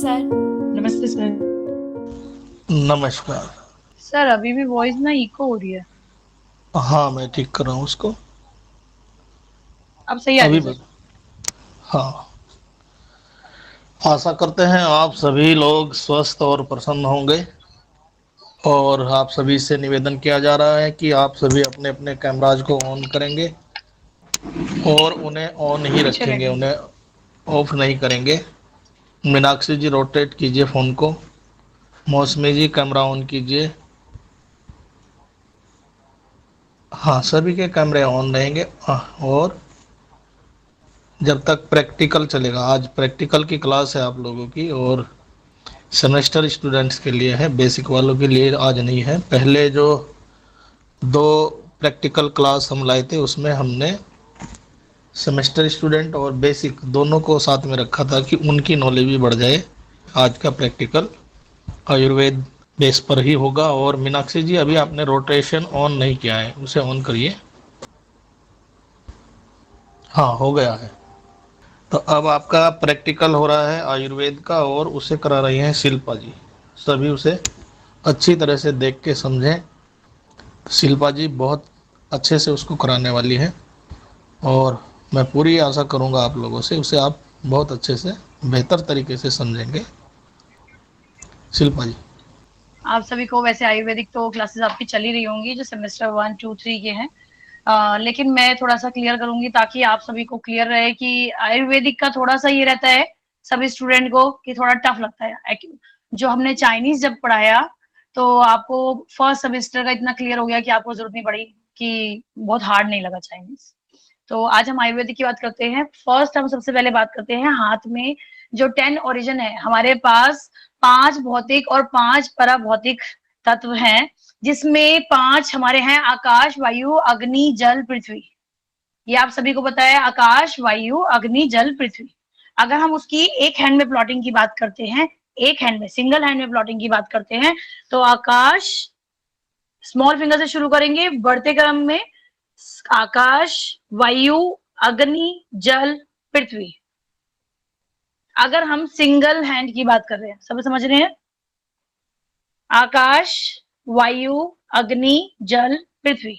Sir. नमस्ते sir. नमस्कार। Sir अभी भी वॉइस ना इको हो रही है। हाँ, मैं ठीक कर रहा हूँ उसको। अब सही आ रही अभी है सर। बस। हाँ, आशा करते हैं आप सभी लोग स्वस्थ और प्रसन्न होंगे। और आप सभी से निवेदन किया जा रहा है कि आप सभी अपने अपने कैमराज को ऑन करेंगे और उन्हें ऑन ही पीछे रखेंगे, बैठेंगे। उन्हें ऑफ नहीं करेंगे। मीनाक्षी जी रोटेट कीजिए फ़ोन को। मौसमी जी कैमरा ऑन कीजिए। हाँ, सभी के कैमरे ऑन रहेंगे। और जब तक प्रैक्टिकल चलेगा, आज प्रैक्टिकल की क्लास है आप लोगों की, और सेमेस्टर स्टूडेंट्स के लिए है, बेसिक वालों के लिए आज नहीं है। पहले जो दो प्रैक्टिकल क्लास हम लाए थे उसमें हमने सेमेस्टर स्टूडेंट और बेसिक दोनों को साथ में रखा था कि उनकी नॉलेज भी बढ़ जाए। आज का प्रैक्टिकल आयुर्वेद बेस पर ही होगा। और मीनाक्षी जी, अभी आपने रोटेशन ऑन नहीं किया है, उसे ऑन करिए। हाँ, हो गया है। तो अब आपका प्रैक्टिकल हो रहा है आयुर्वेद का, और उसे करा रही हैं शिल्पा जी। सभी उसे अच्छी तरह से देख के समझें। शिल्पा जी बहुत अच्छे से उसको कराने वाली है, और मैं पूरी आशा करूंगा आप लोगों से उसे आप बहुत अच्छे से बेहतर तरीके से समझेंगे। शिल्पा जी। आप सभी को वैसे आयुर्वेदिक तो क्लासेस आपकी चल ही रही होंगी जो सेमेस्टर 1, 2, 3 के हैं। लेकिन मैं थोड़ा सा क्लियर करूंगी ताकि आप सभी को क्लियर रहे कि आयुर्वेदिक का थोड़ा सा ये रहता है सभी स्टूडेंट को कि थोड़ा टफ लगता है। जो हमने चाइनीज जब पढ़ाया तो आपको फर्स्ट सेमेस्टर का इतना क्लियर हो गया कि आपको जरूरत नहीं पड़ी, कि बहुत हार्ड नहीं लगा चाइनीज। तो आज हम आयुर्वेदिक की बात करते हैं। फर्स्ट हम सबसे पहले बात करते हैं हाथ में जो 10 ओरिजिन है। हमारे पास 5 भौतिक और 5 पराभौतिक तत्व हैं, जिसमें 5 हमारे हैं आकाश, वायु, अग्नि, जल, पृथ्वी। ये आप सभी को पता है, आकाश, वायु, अग्नि, जल, पृथ्वी। अगर हम उसकी एक हैंड में प्लॉटिंग की बात करते हैं, एक हैंड में सिंगल हैंड में प्लॉटिंग की बात करते हैं, तो आकाश स्मॉल फिंगर से शुरू करेंगे बढ़ते क्रम में। आकाश, वायु, अग्नि, जल, पृथ्वी। अगर हम सिंगल हैंड की बात कर रहे हैं, सब समझ रहे हैं? आकाश, वायु, अग्नि, जल, पृथ्वी।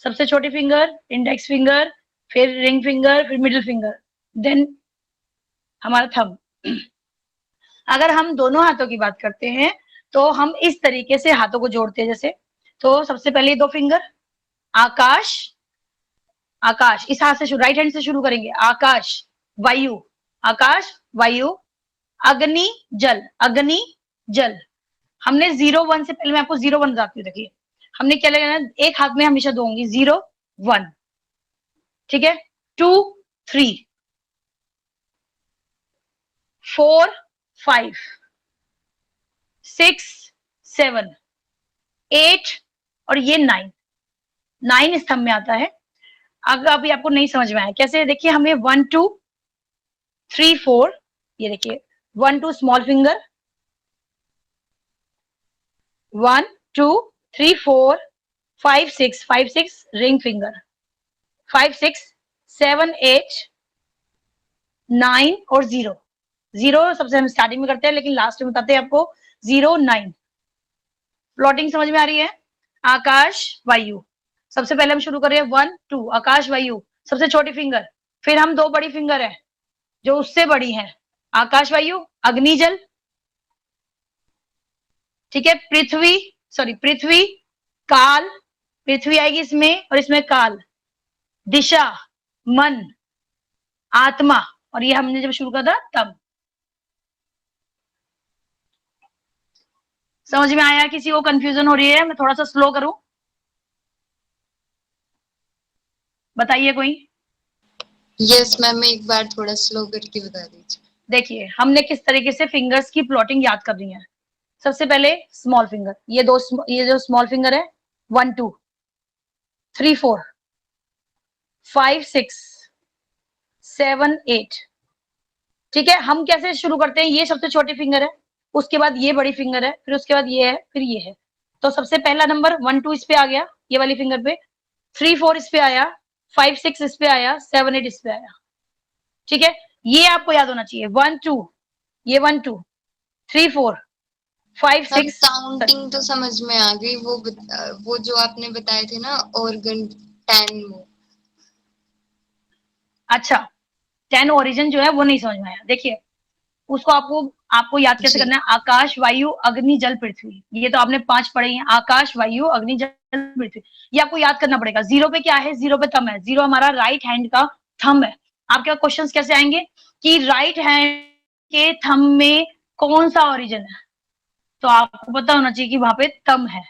सबसे छोटी फिंगर इंडेक्स फिंगर, फिर रिंग फिंगर, फिर मिडिल फिंगर, देन हमारा थंब। अगर हम दोनों हाथों की बात करते हैं तो हम इस तरीके से हाथों को जोड़ते हैं जैसे। तो सबसे पहले 2 फिंगर आकाश, आकाश इस हाथ से शुरू, राइट हैंड से शुरू करेंगे। आकाश, वायु, आकाश, वायु, अग्नि, जल, अग्नि, जल। हमने 0 1 से पहले मैं आपको 0 1 बताती हूँ। देखिए हमने क्या लगाना है, एक हाथ में हमेशा 2 होंगी, 0 1, ठीक है। 2 3 4 5 6 7 8 और ये 9, 9 स्तंभ में आता है। अगर अभी आपको नहीं समझ में आया कैसे, देखिए हमें 1 2 3 4, ये देखिए 1 2 स्मॉल फिंगर, 1 2 3 4 5 6 रिंग फिंगर, 5 6 7 8 9 और 0। 0 सबसे हम स्टार्टिंग में करते हैं लेकिन लास्ट में बताते हैं आपको। 0 9 प्लॉटिंग समझ में आ रही है? आकाश, वायु, सबसे पहले हम शुरू कर रहे हैं 1 2 आकाश, वायु, सबसे छोटी फिंगर। फिर हम 2 बड़ी फिंगर है जो उससे बड़ी है, आकाश, वायु, अग्नि, जल, ठीक है। पृथ्वी, सॉरी पृथ्वी, काल, पृथ्वी आएगी इसमें और इसमें काल, दिशा, मन, आत्मा, और ये हमने जब शुरू करा था तब। समझ में आया? किसी को कंफ्यूजन हो रही है? मैं थोड़ा सा स्लो करूं, बताइए कोई। यस मैम, एक बार थोड़ा स्लो करके बता दीजिए। देखिए हमने किस तरीके से फिंगर्स की प्लॉटिंग याद कर रही है। सबसे पहले स्मॉल फिंगर, ये जो स्मॉल फिंगर है, 1 2 3 4 5 6 7 8, ठीक है। हम कैसे शुरू करते हैं, ये सबसे छोटी फिंगर है, उसके बाद ये बड़ी फिंगर है, फिर उसके बाद ये है, फिर ये है। तो सबसे पहला नंबर 1 2 इस पे आ गया, ये वाली फिंगर पे, 3 4 इस पे आया, 5 6 इस पे आया, 7 8 इस पे आया, ठीक है। ये आपको याद होना चाहिए 1 2, ये 1 2, 3 4 5 सब 6 काउंटिंग तो समझ में आ गई, वो जो आपने बताए थे ना ऑर्गन 10 वो। अच्छा 10 ओरिजिन जो है वो नहीं समझ में आया। देखिए उसको आपको आपको याद कैसे जी करना है, आकाश वायु अग्नि जल पृथ्वी, ये तो आपने 5 पढ़े हैं, आकाश वायु अग्नि जल पृथ्वी, ये आपको याद करना पड़ेगा। जीरो पे क्या है, जीरो पे थंब है, जीरो हमारा राइट हैंड का थंब है। आपके क्वेश्चंस कैसे आएंगे कि राइट हैंड के थंब में कौन सा ओरिजिन है, तो आपको पता होना चाहिए कि वहां पे थंब है।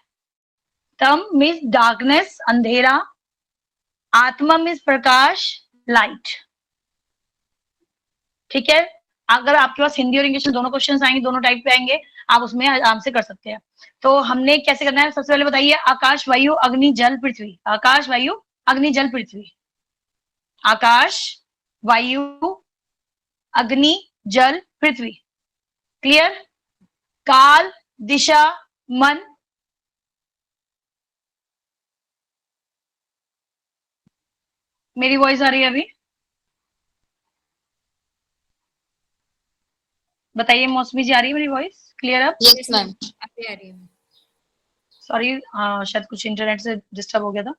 थंब मीन्स डार्कनेस अंधेरा, आत्मा मीन्स प्रकाश लाइट। ठीक है, अगर आपके पास हिंदी और इंग्लिश में दोनों क्वेश्चंस आएंगे, दोनों टाइप पे आएंगे, आप उसमें आराम से कर सकते हैं। तो हमने कैसे करना है, सबसे पहले बताइए, आकाश वायु अग्नि जल पृथ्वी, आकाश वायु अग्नि जल पृथ्वी, आकाश वायु अग्नि जल पृथ्वी। क्लियर? काल दिशा मन, मेरी वॉइस आ रही है अभी? बताइए मौसमी जी, आ रही है मेरी वॉइस क्लियर अब? Yes ma'am. अभी आ रही है। सॉरी शायद कुछ इंटरनेट से डिस्टर्ब हो गया था।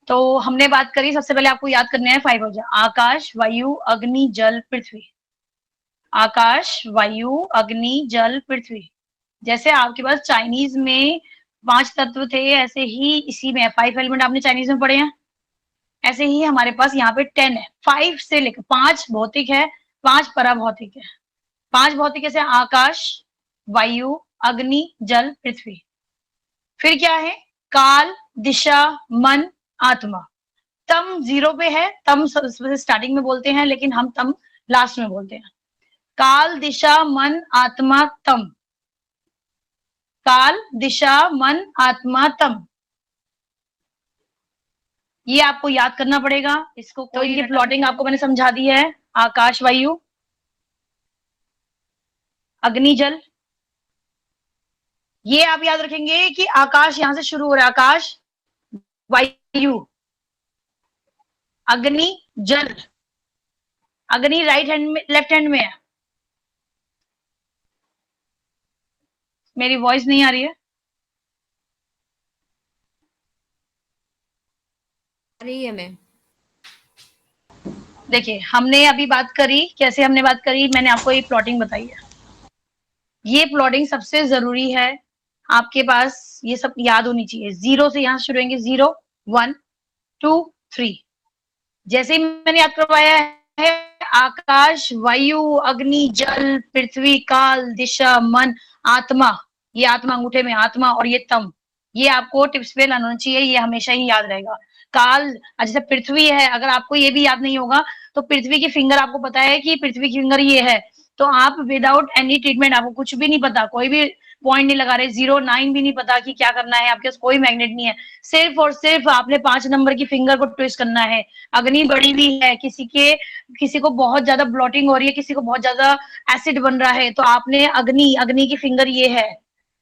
तो हमने बात करी, सबसे पहले आपको याद करने हैं 5 ओरिजिन, आकाश वायु अग्नि जल पृथ्वी, आकाश वायु अग्नि जल पृथ्वी। जैसे आपके पास चाइनीज में 5 तत्व थे, ऐसे ही इसी में 5 एलिमेंट आपने चाइनीज में पढ़े हैं, ऐसे ही हमारे पास यहाँ पे 10 है, 5 से लेकर 5 भौतिक है, 5 पराभौतिक है। 5 भौतिक कैसे, आकाश वायु अग्नि जल पृथ्वी। फिर क्या है, काल दिशा मन आत्मा। तम जीरो पे है, तम सबसे स्टार्टिंग में बोलते हैं, लेकिन हम तम लास्ट में बोलते हैं। काल दिशा मन आत्मा तम, काल दिशा मन आत्मा तम, ये आपको याद करना पड़ेगा इसको। तो इनकी प्लॉटिंग आपको मैंने समझा दी है, आकाश वायु अग्नि जल। ये आप याद रखेंगे कि आकाश यहां से शुरू हो रहा है, आकाश वायु अग्नि जल, अग्नि राइट हैंड में लेफ्ट हैंड में है। मेरी वॉइस नहीं आ रही है? आ रही है मैम। देखिए हमने अभी बात करी, कैसे हमने बात करी, मैंने आपको एक प्लॉटिंग बताई है। ये प्लॉटिंग सबसे जरूरी है, आपके पास ये सब याद होनी चाहिए। जीरो से यहां शुरू होंगे, 0 1 2 3। जैसे ही मैंने याद करवाया है, आकाश वायु अग्नि जल पृथ्वी काल दिशा मन आत्मा, ये आत्मा अंगूठे में आत्मा, और ये तम, ये आपको टिप्स पे लाना चाहिए, ये हमेशा ही याद रहेगा। काल जैसे पृथ्वी है, अगर आपको ये भी याद नहीं होगा तो पृथ्वी की फिंगर आपको पता है कि पृथ्वी की फिंगर ये है, तो आप विदाउट एनी ट्रीटमेंट, आपको कुछ भी नहीं पता, कोई भी पॉइंट नहीं लगा रहे, 0 9 भी नहीं पता कि क्या करना है, आपके पास कोई मैग्नेट नहीं है, सिर्फ और सिर्फ आपने 5 नंबर की फिंगर को ट्विस्ट करना है। अग्नि बढ़ी हुई है, किसी को बहुत ज्यादा ब्लॉटिंग हो रही है, किसी को बहुत ज्यादा एसिड बन रहा है, तो आपने अग्नि, अग्नि की फिंगर ये है।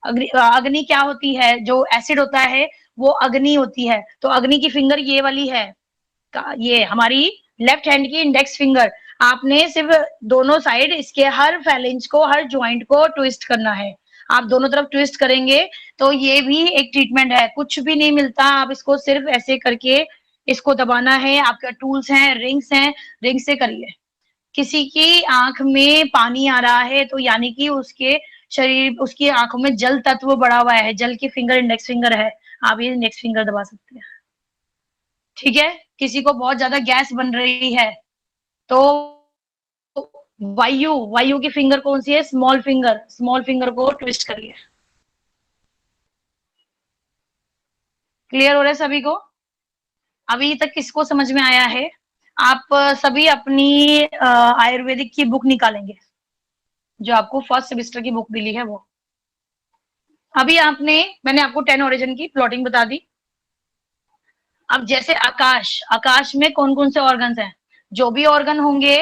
अग्नि क्या होती है, जो एसिड होता है वो अग्नि होती है, तो अग्नि की फिंगर ये वाली है, ये हमारी लेफ्ट हैंड की इंडेक्स फिंगर। आपने सिर्फ दोनों साइड इसके हर फैलेंज को, हर ज्वाइंट को ट्विस्ट करना है। आप दोनों तरफ ट्विस्ट करेंगे तो ये भी एक ट्रीटमेंट है, कुछ भी नहीं मिलता, आप इसको सिर्फ ऐसे करके इसको दबाना है। आपके टूल्स हैं, रिंग से करिए। किसी की आंख में पानी आ रहा है तो यानी कि उसके शरीर, उसकी आंखों में जल तत्व बढ़ा हुआ है, जल की फिंगर इंडेक्स फिंगर है, आप ये इंडेक्स फिंगर दबा सकते हैं। ठीक है, किसी को बहुत ज्यादा गैस बन रही है तो वायु, वायु की फिंगर कौन सी है, स्मॉल फिंगर, स्मॉल फिंगर को ट्विस्ट करिए। क्लियर हो रहा है सभी को? अभी तक किसको समझ में आया है? आप सभी अपनी आयुर्वेदिक की बुक निकालेंगे, जो आपको फर्स्ट सेमेस्टर की बुक मिली है वो। अभी मैंने आपको 10 ओरिजिन की प्लॉटिंग बता दी। अब जैसे आकाश, आकाश में कौन कौन से ऑर्गन्स हैं, जो भी ऑर्गन होंगे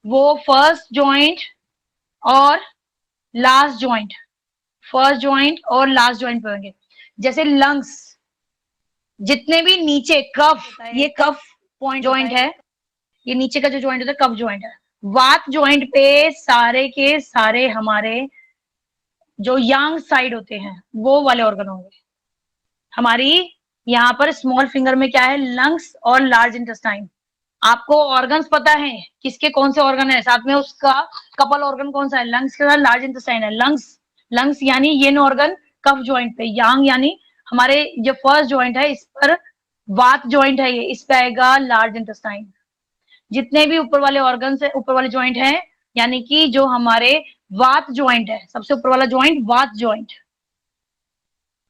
वो फर्स्ट जॉइंट और लास्ट जॉइंट, फर्स्ट जॉइंट और लास्ट जॉइंट पे होंगे। जैसे लंग्स, जितने भी नीचे कफ, ये कफ पॉइंट जॉइंट है, ये नीचे का जो जॉइंट होता है कफ जॉइंट है। वात जॉइंट पे सारे के सारे हमारे जो यांग साइड होते हैं वो वाले ऑर्गन होंगे। हमारी यहाँ पर स्मॉल फिंगर में क्या है, लंग्स और लार्ज इंटेस्टाइन। आपको ऑर्गन्स पता है किसके कौन से ऑर्गन है, साथ में उसका कपल ऑर्गन कौन सा है, लंग्स के साथ लार्ज इंटेस्टाइन है। लंग्स यानी ये ऑर्गन कफ जॉइंट पे, यांग यानी हमारे जो फर्स्ट जॉइंट है इस पर वात जॉइंट है, ये इस पे आएगा लार्ज इंटेस्टाइन। जितने भी ऊपर वाले ऑर्गन है, ऊपर वाले जॉइंट है, यानी कि जो हमारे वात जॉइंट है, सबसे ऊपर वाला जॉइंट वात जॉइंट,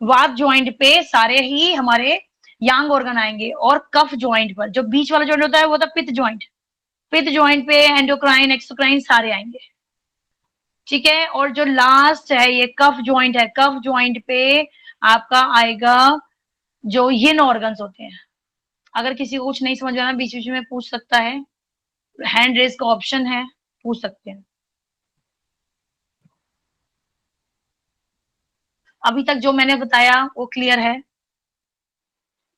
वात जॉइंट पे सारे ही हमारे यांग ऑर्गन आएंगे। और कफ जॉइंट पर जो बीच वाला जॉइंट होता है वो होता है पित्त जॉइंट, पित्त जॉइंट पे एंडोक्राइन एक्सोक्राइन सारे आएंगे, ठीक है। और जो लास्ट है ये कफ जॉइंट है, कफ जॉइंट पे आपका आएगा जो यिन ऑर्गन्स होते हैं। अगर किसी को कुछ नहीं समझ में आना बीच बीच में पूछ सकता है, हैंड रेज का ऑप्शन है, पूछ सकते हैं। अभी तक जो मैंने बताया वो क्लियर है?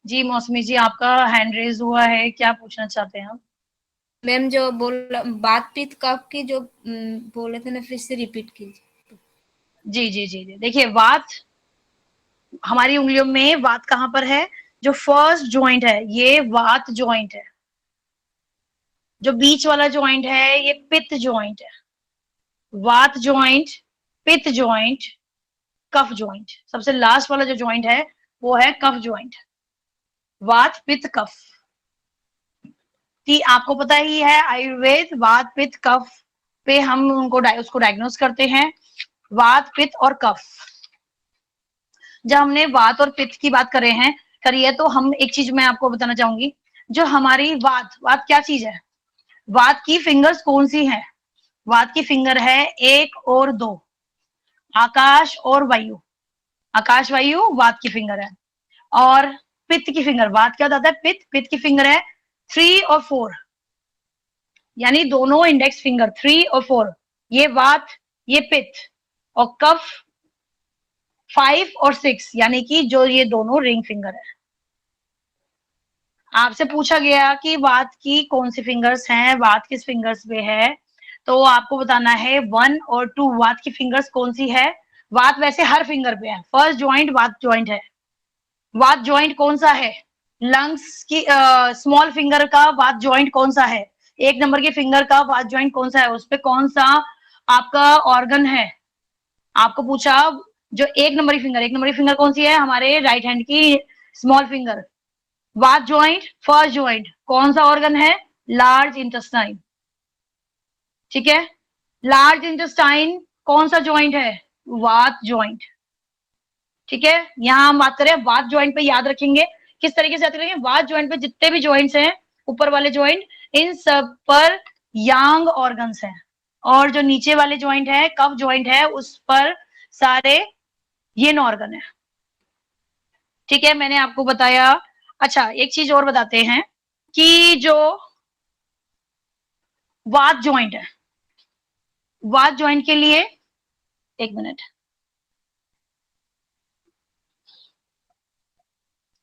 जी मौसमी जी, आपका हैंड रेज हुआ है, क्या पूछना चाहते हैं आप? मैम जो बात पित्त कफ की जो बोले थे ना, फिर से रिपीट कीजिए। जी जी जी जी, देखिए वात, हमारी उंगलियों में वात कहाँ पर है, जो फर्स्ट जॉइंट है ये वात जॉइंट है, जो बीच वाला जॉइंट है ये पित्त जॉइंट है। वात जॉइंट, पित्त जॉइंट, कफ जॉइंट, सबसे लास्ट वाला जो जॉइंट है वो है कफ जॉइंट। वात पित्त कफ, कि आपको पता ही है आयुर्वेद वात पित्त कफ पे हम उनको उसको डायग्नोस करते हैं, वात पित्त और कफ। जब हमने वात और पित्त की बात करे हैं करिए, तो हम एक चीज मैं आपको बताना चाहूंगी, जो हमारी वात क्या चीज है, वात की फिंगर्स कौन सी है, वात की फिंगर है 1 और 2, आकाश और वायु, आकाश वायु वात की फिंगर है। और पित्त की फिंगर, वात क्या होता है, पित्त की फिंगर है 3 और 4, यानी दोनों इंडेक्स फिंगर 3 और 4, ये वात ये पित्त। और कफ 5 और 6, यानी कि जो ये दोनों रिंग फिंगर है। आपसे पूछा गया कि वात की कौन सी फिंगर्स हैं, वात किस फिंगर्स पे है, तो आपको बताना है 1 और 2 वात की फिंगर्स कौन सी है। वात वैसे हर फिंगर पे है, फर्स्ट जॉइंट वात जॉइंट है। वात जॉइंट कौन सा है, लंग्स की स्मॉल फिंगर का वात जॉइंट कौन सा है, 1 नंबर के फिंगर का वात जॉइंट कौन सा है, उस पे कौन सा आपका ऑर्गन है। आपको पूछा जो 1 नंबर की फिंगर कौन सी है, हमारे राइट हैंड की स्मॉल फिंगर, वात जॉइंट फर्स्ट जॉइंट, कौन सा ऑर्गन है, लार्ज इंटेस्टाइन, ठीक है। लार्ज इंटेस्टाइन कौन सा जॉइंट है, वात जॉइंट, ठीक है। यहां हम बात करें वात जॉइंट पे, याद रखेंगे किस तरीके से याद रखेंगे, वात जॉइंट पे जितने भी जॉइंट्स हैं ऊपर वाले जॉइंट, इन सब पर यांग ऑर्गन्स हैं। और जो नीचे वाले जॉइंट है कफ जॉइंट है, उस पर सारे यिन ऑर्गन है, ठीक है। मैंने आपको बताया। अच्छा एक चीज और बताते हैं कि जो वात जॉइंट है, वात जॉइंट के लिए, एक मिनट,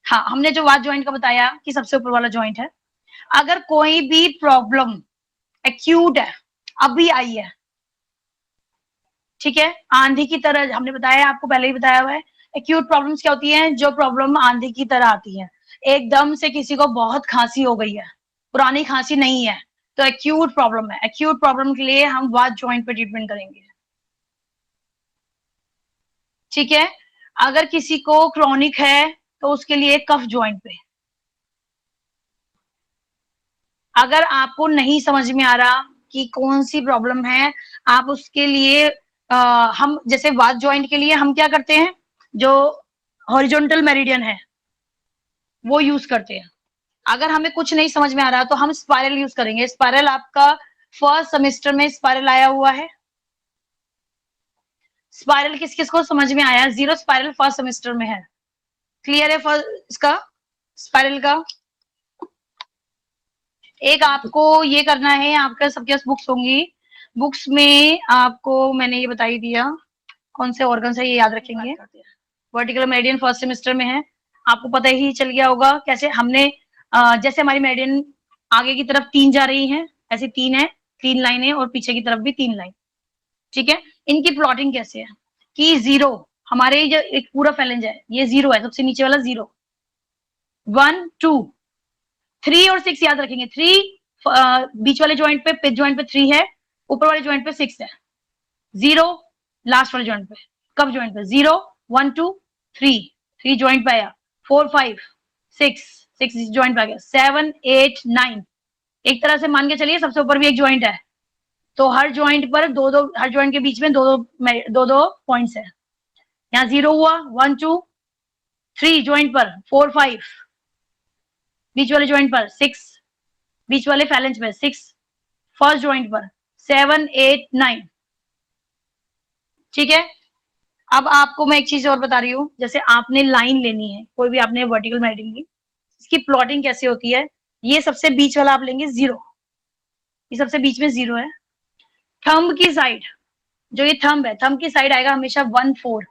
हाँ हमने जो वात जॉइंट का बताया कि सबसे ऊपर वाला जॉइंट है, अगर कोई भी प्रॉब्लम एक्यूट है अभी आई है, ठीक है, आंधी की तरह, हमने बताया आपको पहले ही बताया हुआ है, एक्यूट प्रॉब्लम्स क्या होती हैं, जो प्रॉब्लम आंधी की तरह आती है। एकदम से किसी को बहुत खांसी हो गई है, पुरानी खांसी नहीं है, तो एक्यूट प्रॉब्लम है, एक्यूट प्रॉब्लम के लिए हम वात जॉइंट पे ट्रीटमेंट करेंगे, ठीक है। अगर किसी को क्रॉनिक है तो उसके लिए कफ जॉइंट पे। अगर आपको नहीं समझ में आ रहा कि कौन सी प्रॉब्लम है, आप उसके लिए हम जैसे वात जॉइंट के लिए हम क्या करते हैं, जो हॉरिजॉन्टल मेरिडियन है वो यूज करते हैं। अगर हमें कुछ नहीं समझ में आ रहा तो हम स्पाइरल यूज करेंगे। स्पाइरल आपका फर्स्ट सेमेस्टर में स्पाइरल आया हुआ है, स्पाइरल किस किस को समझ में आया, जीरो स्पाइरल फर्स्ट सेमेस्टर में है, क्लियर है फर्स्ट इसका स्पाइरल का। एक आपको ये करना है, आपका सबके पास बुक्स होंगी, बुक्स में आपको मैंने ये बता ही दिया कौन से ऑर्गन्स है, ये याद रखेंगे। वर्टिकल मेरिडियन फर्स्ट सेमेस्टर में है, आपको पता ही चल गया होगा कैसे हमने जैसे हमारी मेरिडियन आगे की तरफ 3 जा रही है, ऐसे 3 है, 3 लाइनें और पीछे की तरफ भी 3 लाइन, ठीक है। इनकी प्लॉटिंग कैसे है, कि 0 हमारे जो एक पूरा फैलेंज है ये 0 है, सबसे नीचे वाला 0, 1 2 3 और 6 याद रखेंगे। 3 बीच वाले जॉइंट पे, पिच जॉइंट पे 3 है, ऊपर वाले जॉइंट पे 6 है, 0 लास्ट वाले जॉइंट पे, कब जॉइंट पे 0 1 2 3 जॉइंट पे आया, 4 5 6 जॉइंट पे आ गया, 7 8 9, एक तरह से मान के चलिए सबसे ऊपर भी एक जॉइंट है, तो हर जॉइंट पर हर जॉइंट के बीच में दो पॉइंट्स है। यहाँ 0 हुआ, 1 2 3 जॉइंट पर, 4 5 बीच वाले जॉइंट पर, 6 बीच वाले फैलेंज पे, 6 फर्स्ट जॉइंट पर, 7 8 9। ठीक है, अब आपको मैं एक चीज और बता रही हूँ, जैसे आपने लाइन लेनी है, कोई भी आपने वर्टिकल मेरिडियन ली, इसकी प्लॉटिंग कैसे होती है, ये सबसे बीच वाला आप लेंगे 0, ये सबसे बीच में 0 है। थंब की साइड, जो ये थंब है, थंब की साइड आएगा हमेशा 1 4,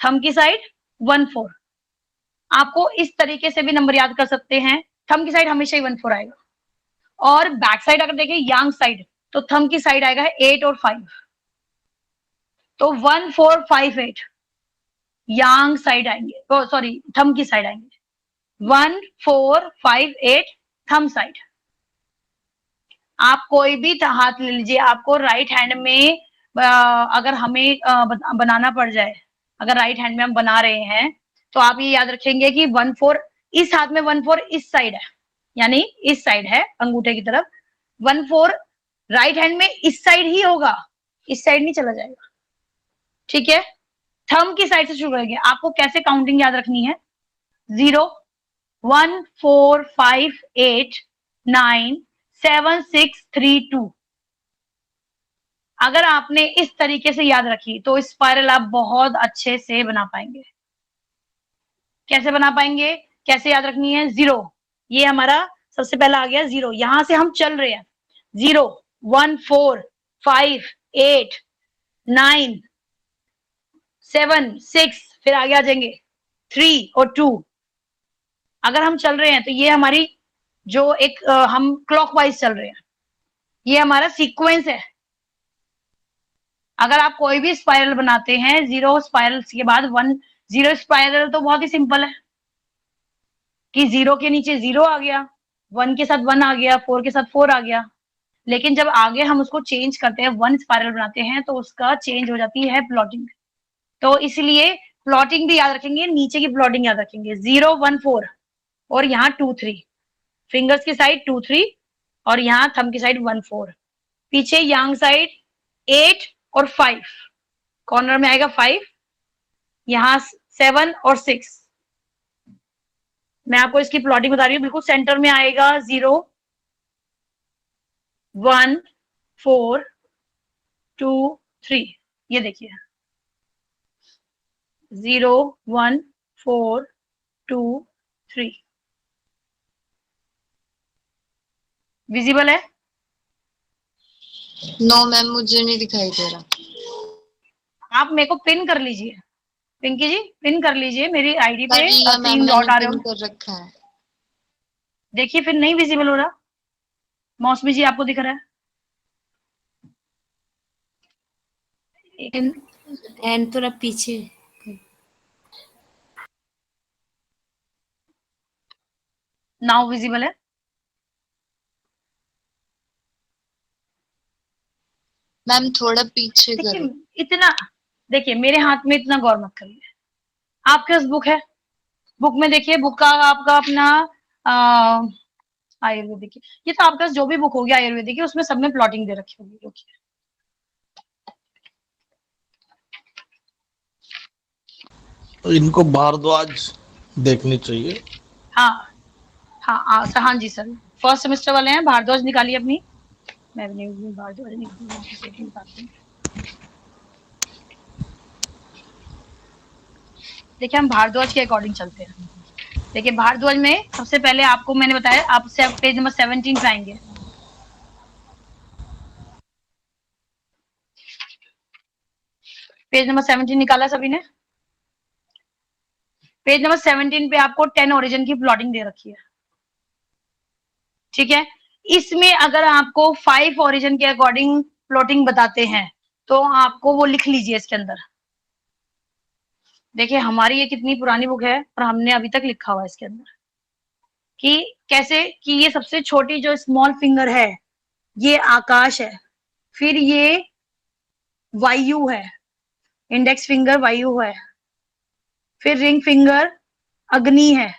थंब की साइड 1 4। आपको इस तरीके से भी नंबर याद कर सकते हैं, थंब की साइड हमेशा ही 1 4 आएगा। और बैक साइड अगर देखें यांग साइड, तो थंब की साइड आएगा 8 और 5, तो 1 4 5 8 यांग साइड आएंगे, सॉरी थंब की साइड आएंगे, 1 4 5 8 थंब साइड। आप कोई भी हाथ ले लीजिए, आपको राइट हैंड में अगर हमें बनाना पड़ जाए, अगर राइट हैंड में हम बना रहे हैं, तो आप ये याद रखेंगे कि 1 4 इस हाथ में, 1 4 इस साइड है, यानी इस साइड है अंगूठे की तरफ, 1 4 राइट हैंड में इस साइड ही होगा, इस साइड नहीं चला जाएगा। ठीक है, थंब की साइड से शुरू करेंगे। आपको कैसे काउंटिंग याद रखनी है, 0 1 4 5 8 9 7 6 3 2। अगर आपने इस तरीके से याद रखी तो स्पाइरल आप बहुत अच्छे से बना पाएंगे। कैसे बना पाएंगे, कैसे याद रखनी है, 0 ये हमारा सबसे पहला आ गया 0, यहां से हम चल रहे हैं, 0 1 4 5 8 9 7 6, फिर आगे आ जाएंगे 3 और 2। अगर हम चल रहे हैं तो ये हमारी जो एक हम क्लॉकवाइज चल रहे हैं, ये हमारा सीक्वेंस है। अगर आप कोई भी स्पाइरल बनाते हैं, 0 स्पाइरल के बाद 1, 0 स्पाइरल तो बहुत ही सिंपल है कि 0 के नीचे 0 आ गया, 1 के साथ 1 आ गया, 4 के साथ 4 आ गया। लेकिन जब आगे हम उसको चेंज करते हैं, 1 स्पाइरल बनाते हैं, तो उसका चेंज हो जाती है प्लॉटिंग। तो इसलिए प्लॉटिंग भी याद रखेंगे, नीचे की प्लॉटिंग याद रखेंगे, 0 1 4 और यहाँ 2 3, फिंगर्स की साइड 2 3 और यहाँ थंब की साइड 1 4, पीछे यांग साइड 8 और 5, कॉर्नर में आएगा 5, यहाँ 7 और 6। मैं आपको इसकी प्लॉटिंग बता रही हूँ, बिल्कुल सेंटर में आएगा 0 1 4 2 3, ये देखिए 0 1 4 2 3, विजिबल है? नो मैम, मुझे नहीं दिखाई दे रहा। आप मेरे को पिन कर लीजिए, पिंकी जी पिन कर लीजिए मेरी आईडी पे, कर लिया मैम, 3 डॉट आ मैंने रहे पिन हो, कर रखा है। देखिए फिर नहीं विजिबल हो रहा। मौसमी जी आपको दिख रहा है? एंड थोड़ा पीछे, नाउ विजिबल है? मैम थोड़ा पीछे देखिए करो। इतना, देखिए मेरे हाथ में इतना गौर मत करिए। आपके पास बुक है, बुक में देखिए, बुक का आपका अपना आयुर्वेदिक, ये तो आपके पास जो भी बुक होगी आयुर्वेदिक की, उसमें सब में प्लॉटिंग दे रखी होगी। देखिए तो इनको भारद्वाज देखनी चाहिए। हाँ हाँ हाँ जी सर, फर्स्ट सेमेस्टर वाले हैं, भारद्वाज निकालिए अपनी, मैं भी नहीं भारद्वाज निकालती हूँ। देखिए हम भारद्वाज के अकॉर्डिंग चलते हैं। देखिए भारद्वाज में सबसे पहले आपको मैंने बताया, आप पेज नंबर 17 पे आएंगे। पेज नंबर 17 निकाला सभी ने? पेज नंबर 17 पे आपको 10 ओरिजिन की प्लॉटिंग दे रखी है। ठीक है, इसमें अगर आपको 5 ओरिजिन के अकॉर्डिंग प्लॉटिंग बताते हैं, तो आपको वो लिख लीजिए इसके अंदर। देखिए हमारी ये कितनी पुरानी बुक है और हमने अभी तक लिखा हुआ है इसके अंदर कि कैसे कि ये सबसे छोटी जो स्मॉल फिंगर है ये आकाश है, फिर ये वायु है, इंडेक्स फिंगर वायु है, फिर रिंग फिंगर अग्नि है,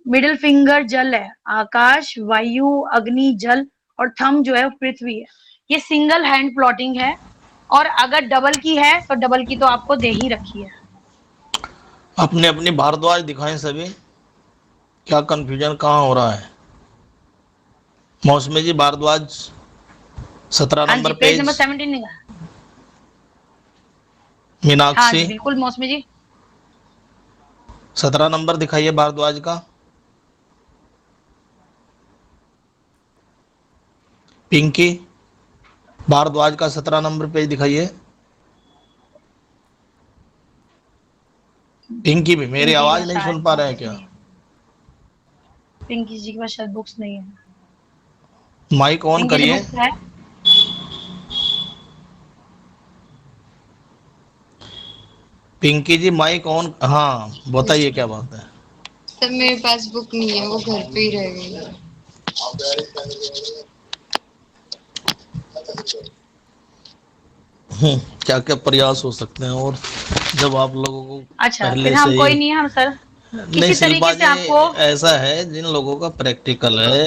मिडिल फिंगर जल है, आकाश, वायु, अग्नि, जल, और थंब जो है वो पृथ्वी है। ये सिंगल हैंड प्लॉटिंग है, और अगर डबल की है तो डबल की तो आपको दे ही रखी है। अपने अपनी भारद्वाज दिखाएं सभी, क्या कंफ्यूजन कहाँ हो रहा है। मौसमी जी भारद्वाज 17 हाँ नंबर जी, पेज नंबर पेज। 17 है। हाँ मीनाक्षी जी बिल्कुल मौसमी जी। 17 नंबर दिखाइए भारद्वाज का। पिंकी भारद्वाज का 17 नंबर पेज दिखाइए। पिंकी भी मेरी पिंकी का आवाज नहीं शायद सुन पा रहे हैं बुक्स क्या? नहीं है, पिंकी जी के पास शायद बुक्स नहीं है। माइक ऑन पिंकी जी करिए। बुक्स है? पिंकी जी माइक ऑन, हाँ बताइए क्या बात है। सर मेरे पास बुक नहीं है, वो घर पे ही रह गई है। क्या क्या प्रयास हो सकते हैं, और जब आप लोगों को अच्छा फिर पहले से हम ही। कोई नहीं, हम सर नहीं किसी शिल्पा तरीके से जी, आपको। ऐसा है जिन लोगों का प्रैक्टिकल है,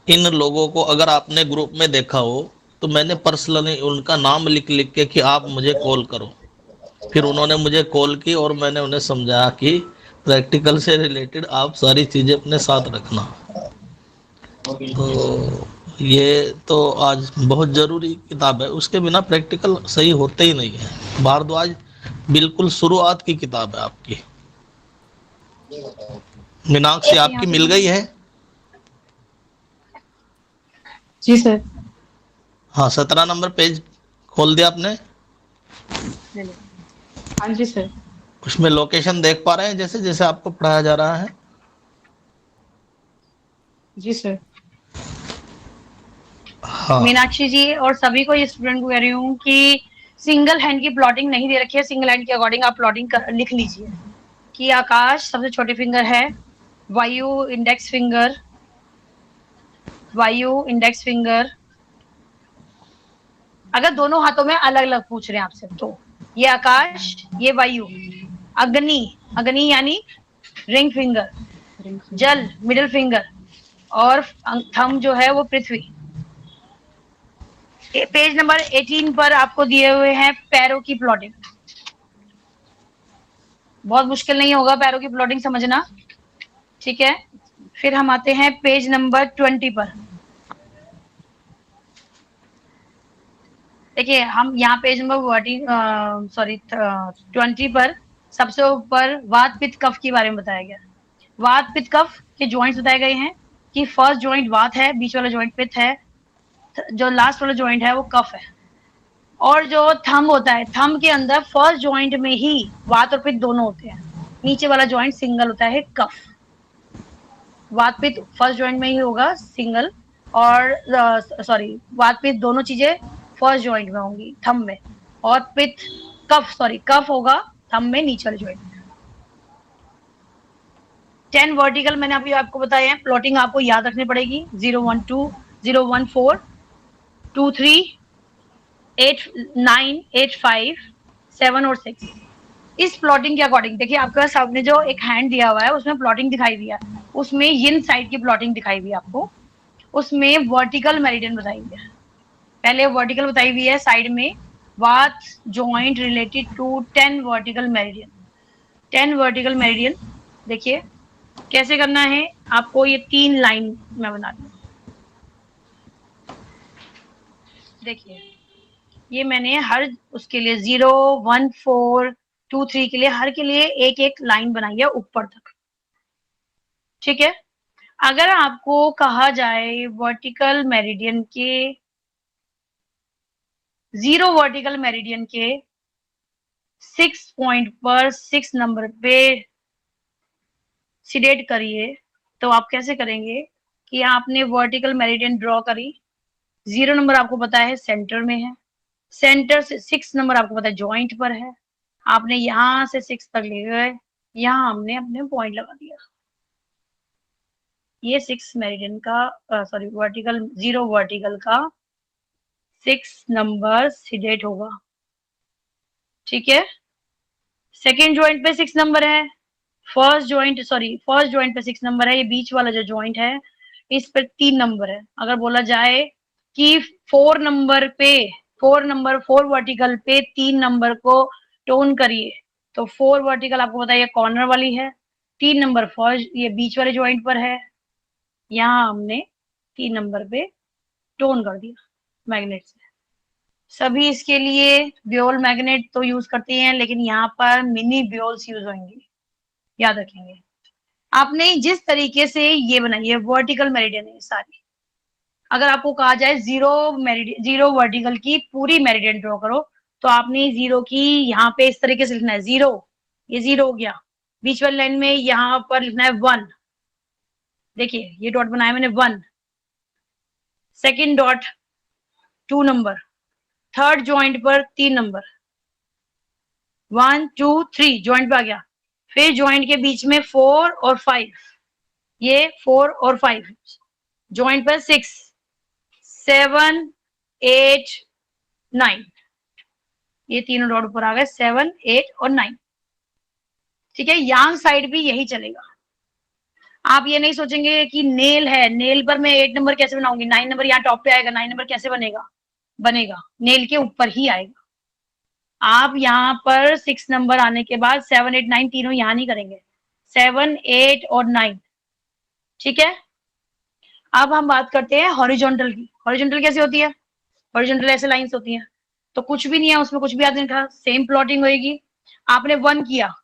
इन लोगों को अगर आपने ग्रुप में देखा हो तो मैंने पर्सनली उनका नाम लिख लिख के कि आप मुझे कॉल करो, फिर उन्होंने मुझे कॉल की और मैंने उन्हें समझाया कि प्रैक्टिकल से रिलेटेड आप सारी चीजें अपने साथ रखना। तो ये तो आज बहुत जरूरी किताब है, उसके बिना प्रैक्टिकल सही होते ही नहीं है। भारद्वाज बिल्कुल शुरुआत की किताब है आपकी। मीनाक्षी यहाँ आपकी से मिल गई है? जी सर। हाँ 17 नंबर पेज खोल दिया आपने? ले लो। हाँ जी सर। उसमें लोकेशन देख पा रहे हैं जैसे जैसे आपको पढ़ाया जा रहा है? जी सर। हाँ। मीनाक्षी जी और सभी को ये स्टूडेंट को कह रही हूँ कि सिंगल हैंड की प्लॉटिंग नहीं दे रखी है, सिंगल हैंड के अकॉर्डिंग आप प्लॉटिंग लिख लीजिए कि आकाश सबसे छोटी फिंगर है, वायु इंडेक्स फिंगर, वायु इंडेक्स फिंगर। अगर दोनों हाथों में अलग अलग पूछ रहे हैं आपसे तो ये आकाश, ये वायु, अग्नि, अग्नि यानी रिंग फिंगर, जल मिडिल फिंगर, और थंब जो है वो पृथ्वी। पेज नंबर 18 पर आपको दिए हुए हैं पैरों की प्लॉटिंग। बहुत मुश्किल नहीं होगा पैरों की प्लॉटिंग समझना, ठीक है। फिर हम आते हैं पेज नंबर 20 पर। देखिए हम यहाँ पेज नंबर 20 पर सबसे ऊपर वात पित्त कफ के बारे में बताया गया। वात पित्त कफ के जॉइंट्स बताए गए हैं कि फर्स्ट जॉइंट वात है, बीच वाला जॉइंट पित्त है, जो लास्ट वाला जॉइंट है वो कफ है। और जो थंब होता है, थंब के अंदर फर्स्ट जॉइंट में ही वात और पित्त दोनों होते हैं, नीचे वाला जॉइंट सिंगल होता है कफ। वात पित्त फर्स्ट जॉइंट में ही होगा सिंगल, और वात पित्त दोनों चीजें फर्स्ट जॉइंट में होंगी थंब में, और पित्त कफ होगा थंब में नीचे वाले जॉइंट में। 10 वर्टिकल मैंने अभी आपको बताया है, प्लॉटिंग आपको याद रखनी पड़ेगी। 012, 014, 23, 8, 9, 8, 5, 7 और 6। इस प्लॉटिंग के अकॉर्डिंग देखिए आपके सामने जो एक हैंड दिया हुआ है उसमें प्लॉटिंग दिखाई दिया है, उसमें यिन साइड की प्लॉटिंग दिखाई हुई है आपको, उसमें वर्टिकल मेरिडियन बताई हुई है। पहले वर्टिकल बताई हुई है साइड में, वात joint related to 10 vertical meridian. 10 vertical meridian देखिए कैसे करना है आपको, ये 3 लाइन में बना रही हूँ। देखिए ये मैंने हर उसके लिए 0, 1, 4, 2, 3 के लिए हर के लिए एक एक लाइन बनाई है ऊपर तक, ठीक है। अगर आपको कहा जाए वर्टिकल मेरिडियन के 0 वर्टिकल मेरिडियन के 6 पॉइंट पर 6 नंबर पे सिडेट करिए, तो आप कैसे करेंगे कि आपने वर्टिकल मेरिडियन ड्रॉ करी, 0 नंबर आपको पता है सेंटर में है, सेंटर से 6 नंबर आपको पता है जॉइंट पर है, आपने यहां से 6 तक ले गए, यहां हमने अपने पॉइंट लगा दिया। ये 6 मेरिडियन का सॉरी वर्टिकल 0 वर्टिकल का 6 नंबर सीडेट होगा, ठीक है। सेकेंड जॉइंट पे 6 नंबर है, फर्स्ट जॉइंट पे 6 नंबर है, ये बीच वाला जो जॉइंट है इस पर 3 नंबर है। अगर बोला जाए कि 4 नंबर 4 वर्टिकल पे 3 नंबर को टोन करिए, तो 4 वर्टिकल आपको पता है ये कॉर्नर वाली है, 3 नंबर फर्स्ट ये बीच वाले जॉइंट पर है, यहाँ हमने 3 नंबर पे टोन कर दिया मैग्नेट से। सभी इसके लिए ब्योल मैग्नेट तो यूज करते हैं, लेकिन यहाँ पर मिनी ब्योल्स यूज होंगे, याद रखेंगे। आपने जिस तरीके से ये बनाई है वर्टिकल मेरिडियन है सारी, अगर आपको कहा जाए 0 वर्टिकल की पूरी मेरिडियन ड्रॉ करो, तो आपने 0 की यहाँ पे इस तरीके से लिखना है 0, ये 0 हो गया। बीच वाली लाइन में यहाँ पर लिखना है 1, देखिए ये डॉट बनाया मैंने 1, second dot 2 number, third joint पर 3 नंबर 1 2 3 जॉइंट पे आ गया, फिर जॉइंट के बीच में 4 और 5, ये 4 और 5 जॉइंट पर 6 7 8 9, ये तीनों डॉट ऊपर आ गए 7 8 और 9, ठीक है। यांग साइड भी यही चलेगा। आप ये नहीं सोचेंगे कि नेल है, नेल पर मैं 8 नंबर कैसे बनाऊंगी, 9 नंबर यहाँ टॉप पे आएगा, 9 नंबर कैसे बनेगा नेल के ऊपर ही आएगा। आप यहाँ पर 6 नंबर आने के बाद 7 8 9 तीनों यहाँ नहीं करेंगे, 7 8 और 9, ठीक है। अब हम बात करते हैं हॉरिजॉन्टल की। हॉरिजॉन्टल कैसे होती है? हॉरिजॉन्टल ऐसे लाइंस होती हैं, तो कुछ भी नहीं है उसमें, कुछ भी आपने कहा सेम प्लॉटिंग होगी। आपने 1 किया,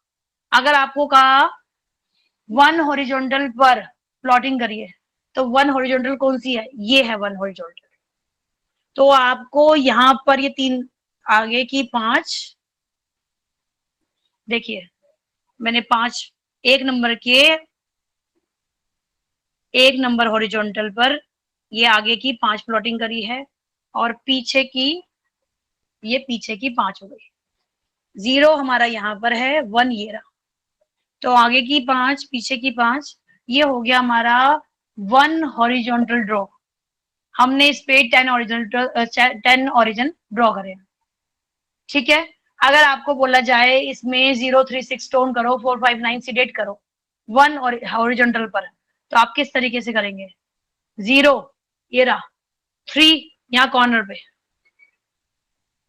अगर आपको कहा 1 हॉरिजॉन्टल पर प्लॉटिंग करिए, तो 1 हॉरिजॉन्टल कौन सी है? ये है 1 हॉरिजॉन्टल। तो आपको यहाँ पर ये 3 आगे की 5, देखिए मैंने 5 1 नंबर के 1 नंबर हॉरिजॉन्टल पर ये आगे की 5 प्लॉटिंग करी है, और पीछे की ये पीछे की 5 हो गई। 0 हमारा यहाँ पर है, 1 ये रहा, तो आगे की 5 पीछे की 5, ये हो गया हमारा 1 हॉरिजॉन्टल ड्रॉ। हमने इस पे 10 ऑरिजिन ड्रॉ करे, ठीक है। अगर आपको बोला जाए इसमें 0 3 6 टोन करो, 4 5 9 सीडेट करो 1 और हॉरिजॉन्टल पर, तो आप किस तरीके से करेंगे? 0 ये रहा, 3 यहाँ कॉर्नर पे,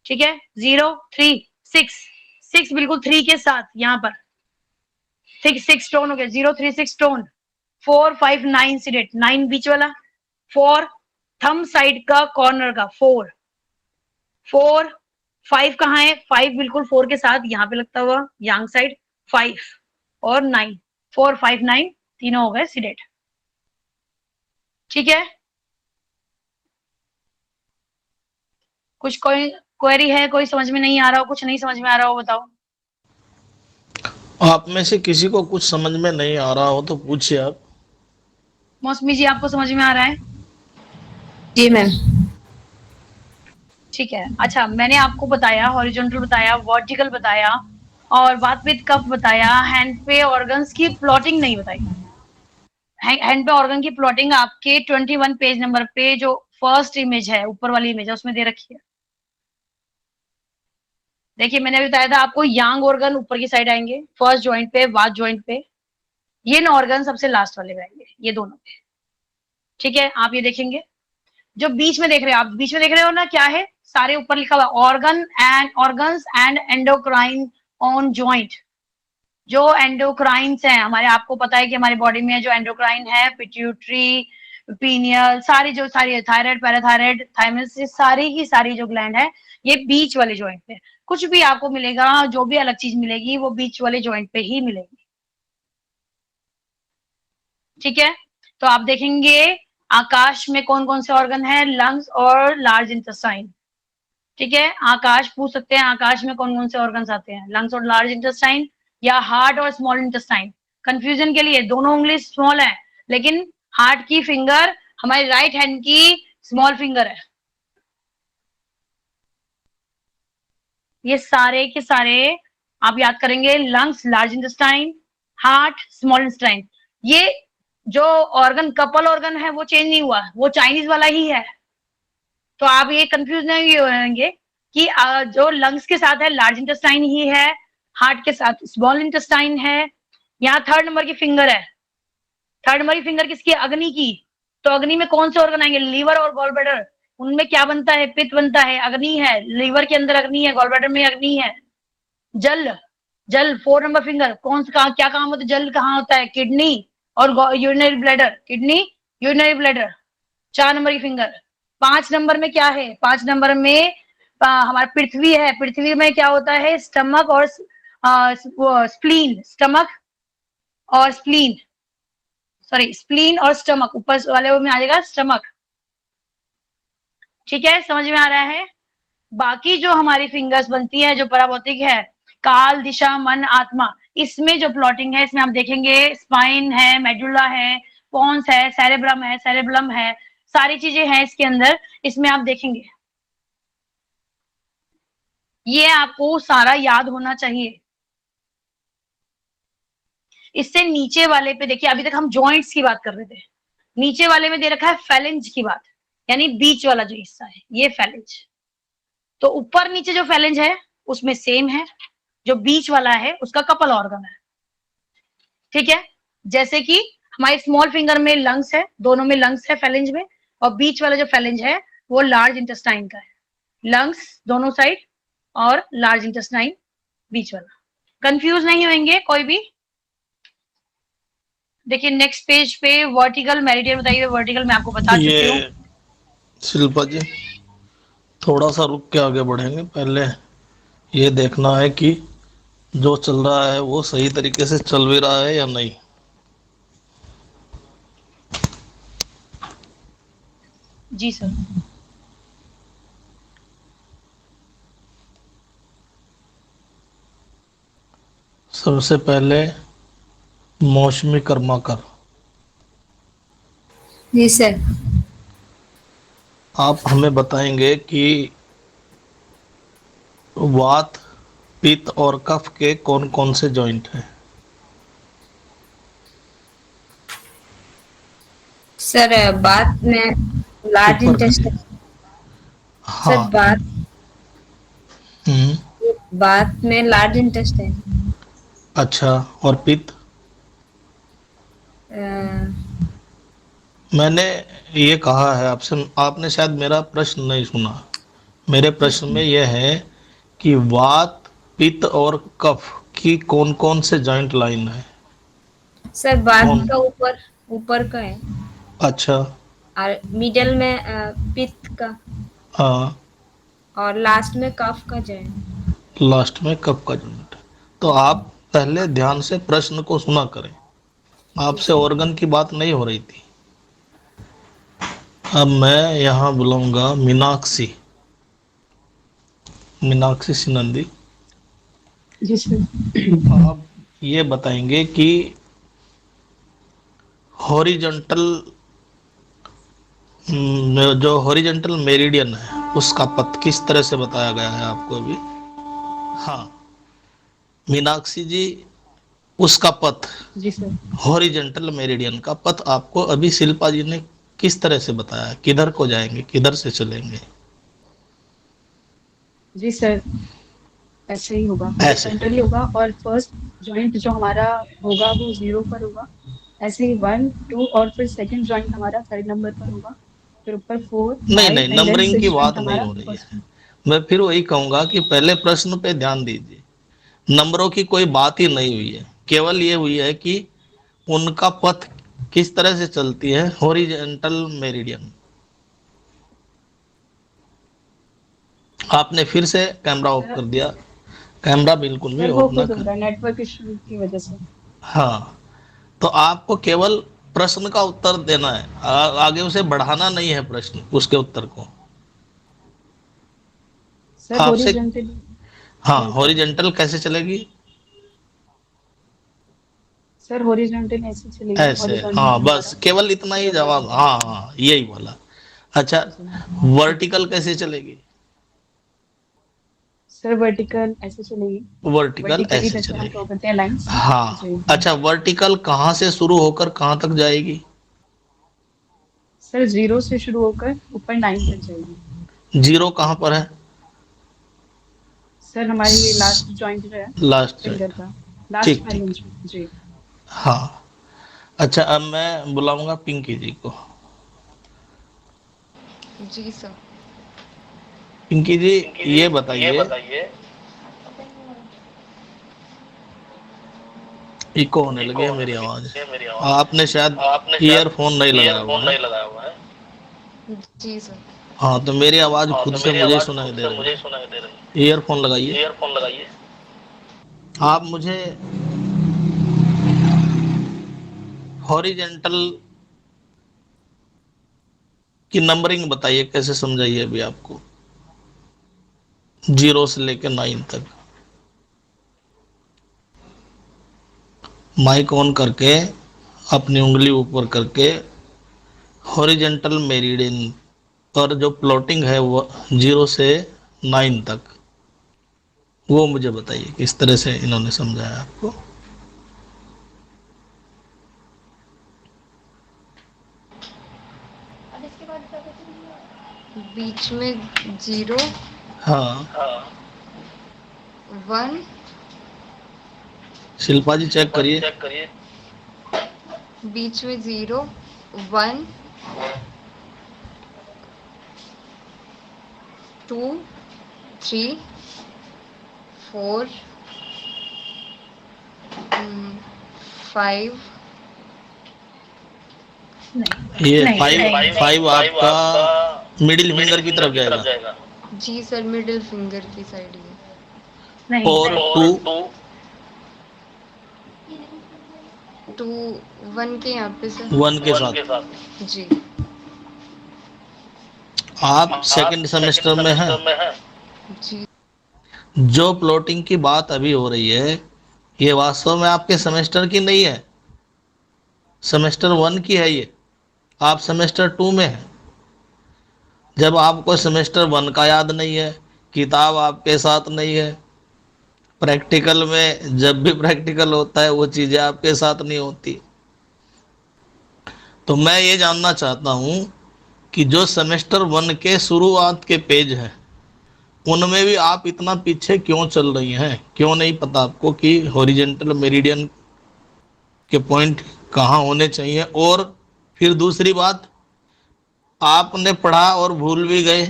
ठीक है, 0 3 6 बिल्कुल 3 के साथ यहाँ पर 6 टोन हो गया, 0 3 6 टोन, 4 5 9 सीडेट, 9 बीच वाला, 4 थंब साइड का कॉर्नर का 4 5 कहाँ है? 5 बिल्कुल 4 के साथ यहाँ पे लगता हुआ यांग साइड, 5 और 9, 4 5 9 तीनों हो गए सीडेट, ठीक है। कुछ कोई क्वेरी है? कोई समझ में नहीं आ रहा हो, कुछ नहीं समझ में आ रहा हो बताओ। आप में से किसी को कुछ समझ में नहीं आ रहा हो तो पूछिए आप। मौसमी जी आपको समझ में आ रहा है? जी मैम। ठीक है, अच्छा मैंने आपको बताया हॉरिजॉन्टल बताया, वर्टिकल बताया, और बात विद कप बताया, हैंड पे ऑर्गन्स की प्लॉटिंग नहीं बताई। हैंड पे ऑर्गन की प्लॉटिंग आपके 21 पेज नंबर पे जो फर्स्ट इमेज है, ऊपर वाली इमेज है, उसमें दे रखी है। देखिए मैंने अभी बताया था आपको, यांग ऑर्गन ऊपर की साइड आएंगे, फर्स्ट जॉइंट पे, वाद जॉइंट पे, ये ऑर्गन सबसे लास्ट वाले में आएंगे, ये दोनों पे, ठीक है। आप ये देखेंगे जो बीच में देख रहे हो, आप बीच में देख रहे हो ना, क्या है? सारे ऊपर लिखा हुआ organs and endocrine on joint. जो एंडोक्राइंस हैं हमारे, आपको पता है कि हमारी बॉडी में जो एंडोक्राइन है, पिट्यूटरी, पीनियल, सारी थायराइड, पैराथायराइड, थाइमस, सारी की सारी जो ग्लैंड है ये बीच वाले जॉइंट पे। कुछ भी आपको मिलेगा, जो भी अलग चीज मिलेगी वो बीच वाले जॉइंट पे ही मिलेगी, ठीक है। तो आप देखेंगे आकाश में कौन कौन से ऑर्गन है, लंग्स और लार्ज इंटेस्टाइन, ठीक है। आकाश पूछ सकते हैं, आकाश में कौन कौन से ऑर्गन्स आते हैं, लंग्स और लार्ज इंटेस्टाइन, या हार्ट और स्मॉल इंटेस्टाइन। कंफ्यूजन के लिए दोनों उंगली स्मॉल है, लेकिन हार्ट की फिंगर हमारी राइट हैंड की स्मॉल फिंगर है, ये सारे के सारे आप याद करेंगे, lungs large intestine, heart small intestine. ये जो ऑर्गन कपल ऑर्गन है वो चेंज नहीं हुआ, वो चाइनीज वाला ही है। तो आप ये कंफ्यूज नहीं होंगे कि जो लंग्स के साथ है लार्ज इंटेस्टाइन ही है, हार्ट के साथ स्मॉल इंटेस्टाइन है। यहाँ 3rd नंबर की फिंगर है, 3rd नंबर की फिंगर किसकी? अग्नि की। तो अग्नि में कौन से ऑर्गन आएंगे? लीवर और गॉल ब्लैडर। उनमें क्या बनता है? पित्त बनता है, अग्नि है। लीवर के अंदर अग्नि है, गॉल ब्लैडर में अग्नि है। जल, जल 4 नंबर फिंगर, कौन सा क्या काम होता है? जल कहाँ होता है? किडनी और urinary bladder, kidney urinary bladder. 4 number की फिंगर। 5 नंबर में क्या है? 5 नंबर में हमारा पृथ्वी है। पृथ्वी में क्या होता है? स्टमक और स्प्लीन, स्टमक और स्प्लीन, सॉरी स्प्लीन और स्टमक, ऊपर वाले में आ जाएगा स्टमक। ठीक है, समझ में आ रहा है? बाकी जो हमारी फिंगर्स बनती है, जो पराभौतिक है, काल, दिशा, मन, आत्मा, इसमें जो प्लॉटिंग है, इसमें आप देखेंगे स्पाइन है, मेडुला है, पोन्स है, सेरेब्रम है, सारी चीजें हैं इसके अंदर, इसमें आप देखेंगे। ये आपको सारा याद होना चाहिए। इससे नीचे वाले पे देखिए, अभी तक हम जॉइंट्स की बात कर रहे थे, नीचे वाले में दे रखा है फैलेंज की बात, यानी बीच वाला जो हिस्सा है ये फैलेंज। तो ऊपर नीचे जो फैलेंज है उसमें सेम है, जो बीच वाला है उसका कपल ऑर्गन है। ठीक है, जैसे कि हमारे स्मॉल फिंगर में लंग्स है, दोनों में लंग्स है फैलेंज में, और बीच वाला जो फैलेंज है वो लार्ज इंटेस्टाइन का है। लंग्स दोनों साइड और लार्ज इंटेस्टाइन बीच वाला। कंफ्यूज नहीं होंगे कोई भी। देखिए नेक्स्ट पेज पे वर्टिकल मेरिडियन बताइए। वर्टिकल मैं आपको बता चुकी हूँ। ये शिल्पा जी थोड़ा सा रुक के आगे बढ़ेंगे, पहले ये देखना है कि जो चल रहा है वो सही तरीके से चल भी रहा है या नहीं। जी सर। सबसे पहले मौसमी कर्माकर, जी सर। आप हमें बताएंगे कि वात, पित्त और कफ के कौन कौन से जॉइंट हैं? सर बात में लार्ज ऊपर इंटेस्टाइन। सर हाँ। बात में लार्ज इंटेस्टाइन। अच्छा, और पित्त? मैंने ये कहा है आपसे, आपने शायद मेरा प्रश्न नहीं सुना। मेरे प्रश्न में यह है कि वात, पित्त और कफ की कौन कौन से जॉइंट लाइन है? सर बात कौन? का ऊपर, ऊपर का है, अच्छा। और मिडल में पित्त का, हाँ। और लास्ट में कफ का जॉइंट। लास्ट में कफ का जॉइंट। तो आप पहले ध्यान से प्रश्न को सुना करें, आपसे ऑर्गन की बात नहीं हो रही थी। अब मैं यहाँ बुलाऊंगा मीनाक्षी, मीनाक्षी सिनंदी। जी सर। आप ये बताएंगे कि हॉरिजॉन्टल, जो हॉरिजॉन्टल मेरिडियन है उसका पथ किस तरह से बताया गया है आपको अभी? हाँ मीनाक्षी जी, उसका पथ, जी सर। हॉरिजॉन्टल मेरिडियन का पथ आपको अभी शिल्पा जी ने किस तरह से बताया? किधर को जाएंगे, किधर से चलेंगे? जी सर, ऐसे ही होगा, ऐसे। हॉरिजॉन्टली होगा, और फर्स्ट जॉइंट जो हमारा होगा वो 0 पर होगा, ऐसे ही 1 2, और फिर सेकंड जॉइंट हमारा 3rd नंबर पर होगा, फिर ऊपर 4 नहीं 5 नहीं, एंड देन नंबरिंग की 6 जॉइंट बात नहीं हमारा हो रही फर्स्ट। है। मैं फिर वही कहूंगा कि पहले प्रश्न पे ध्यान दीजिए। नंबरों की कोई बात ही नहीं हुई है, केवल ये हुई है कि उनका पथ किस तरह से चलती है, हॉरिजॉन्टल मेरिडियन। आपने फिर से कैमरा ऑफ कर दिया, कैमरा बिल्कुल भी सर वो ऑफ ना खुद हो कर। रहा है नेटवर्क इशू की वजह से। हाँ, तो आपको केवल प्रश्न का उत्तर देना है, आगे उसे बढ़ाना नहीं है प्रश्न, उसके उत्तर को सर आपसे। हॉरिजॉन्टली हाँ, नहीं सर। हॉरिजॉन्टल कैसे चलेगी? सर हॉरिजॉन्टली ऐसे चलेगी, ऐसे, हॉरिजॉन्टल हाँ हमारा बस केवल इतना ही पूरा जवाब। बॉडी। हाँ हाँ यही बोला। अच्छा, जी सर। वर्टिकल कैसे चलेगी? सर वर्टिकल ऐसे चलेगी, वर्टिकल वर्टिकली ऐसे जैसे हम चलेगी। ड्रॉ करते हैं लाइंस। हाँ, जी अच्छा, वर्टिकल कहाँ से शुरू होकर कहाँ तक जाएगी? सर 0 से शुरू होकर ऊपर 9 तक जाएगी। जीरो कहाँ पर है? सर हमारी ये लास्ट जॉइंट जो है लास्ट फिंगर जॉइंट। का, लास्ट ठीक वाली ठीक। इंच में। जी हाँ, अच्छा, अब मैं बुलाऊंगा पिंकी जी को। जी सर। पिंकी जी, ये बताइए, इको होने लगी है मेरी आवाज। आपने शायद ईयरफोन नहीं लगाया हुआ है। जी सर। हाँ, तो मेरी आवाज खुद से मुझे सुनाई दे रही है। ईयरफोन लगाइए। आप मुझे हॉरिजेंटल की नंबरिंग बताइए, कैसे समझाइए अभी आपको, 0 से लेकर 9 तक। माइक ऑन करके अपनी उंगली ऊपर करके हॉरिजेंटल मेरिडियन पर जो प्लॉटिंग है वो 0 से 9 तक, वो मुझे बताइए किस तरह से इन्होंने समझाया आपको। बीच में 0, हाँ, 1, शिल्पा जी चेक करिए। बीच में 0, 1, 2, 3, 4, 5। नहीं ये नहीं फाइव नहीं फाइव आपका मिडिल फिंगर की तरफ जाएगा। जी सर, मिडिल फिंगर की साइड ही है। नहीं। और टू? 2, 1 के यहाँ पे सर। 1 के साथ। जी। आप सेकंड सेमेस्टर में हैं। जी। जो प्लॉटिंग की बात अभी हो रही है, ये वास्तव में आपके सेमेस्टर की नहीं है, सेमेस्टर 1 की है ये। आप सेमेस्टर 2 में हैं। जब आपको सेमेस्टर 1 का याद नहीं है, किताब आपके साथ नहीं है, प्रैक्टिकल में जब भी प्रैक्टिकल होता है वो चीज़ें आपके साथ नहीं होती, तो मैं ये जानना चाहता हूँ कि जो सेमेस्टर 1 के शुरुआत के पेज हैं उनमें भी आप इतना पीछे क्यों चल रही हैं? क्यों नहीं पता आपको कि हॉरिजेंटल मेरिडियन के पॉइंट कहाँ होने चाहिए? और फिर दूसरी बात, आपने पढ़ा और भूल भी गए,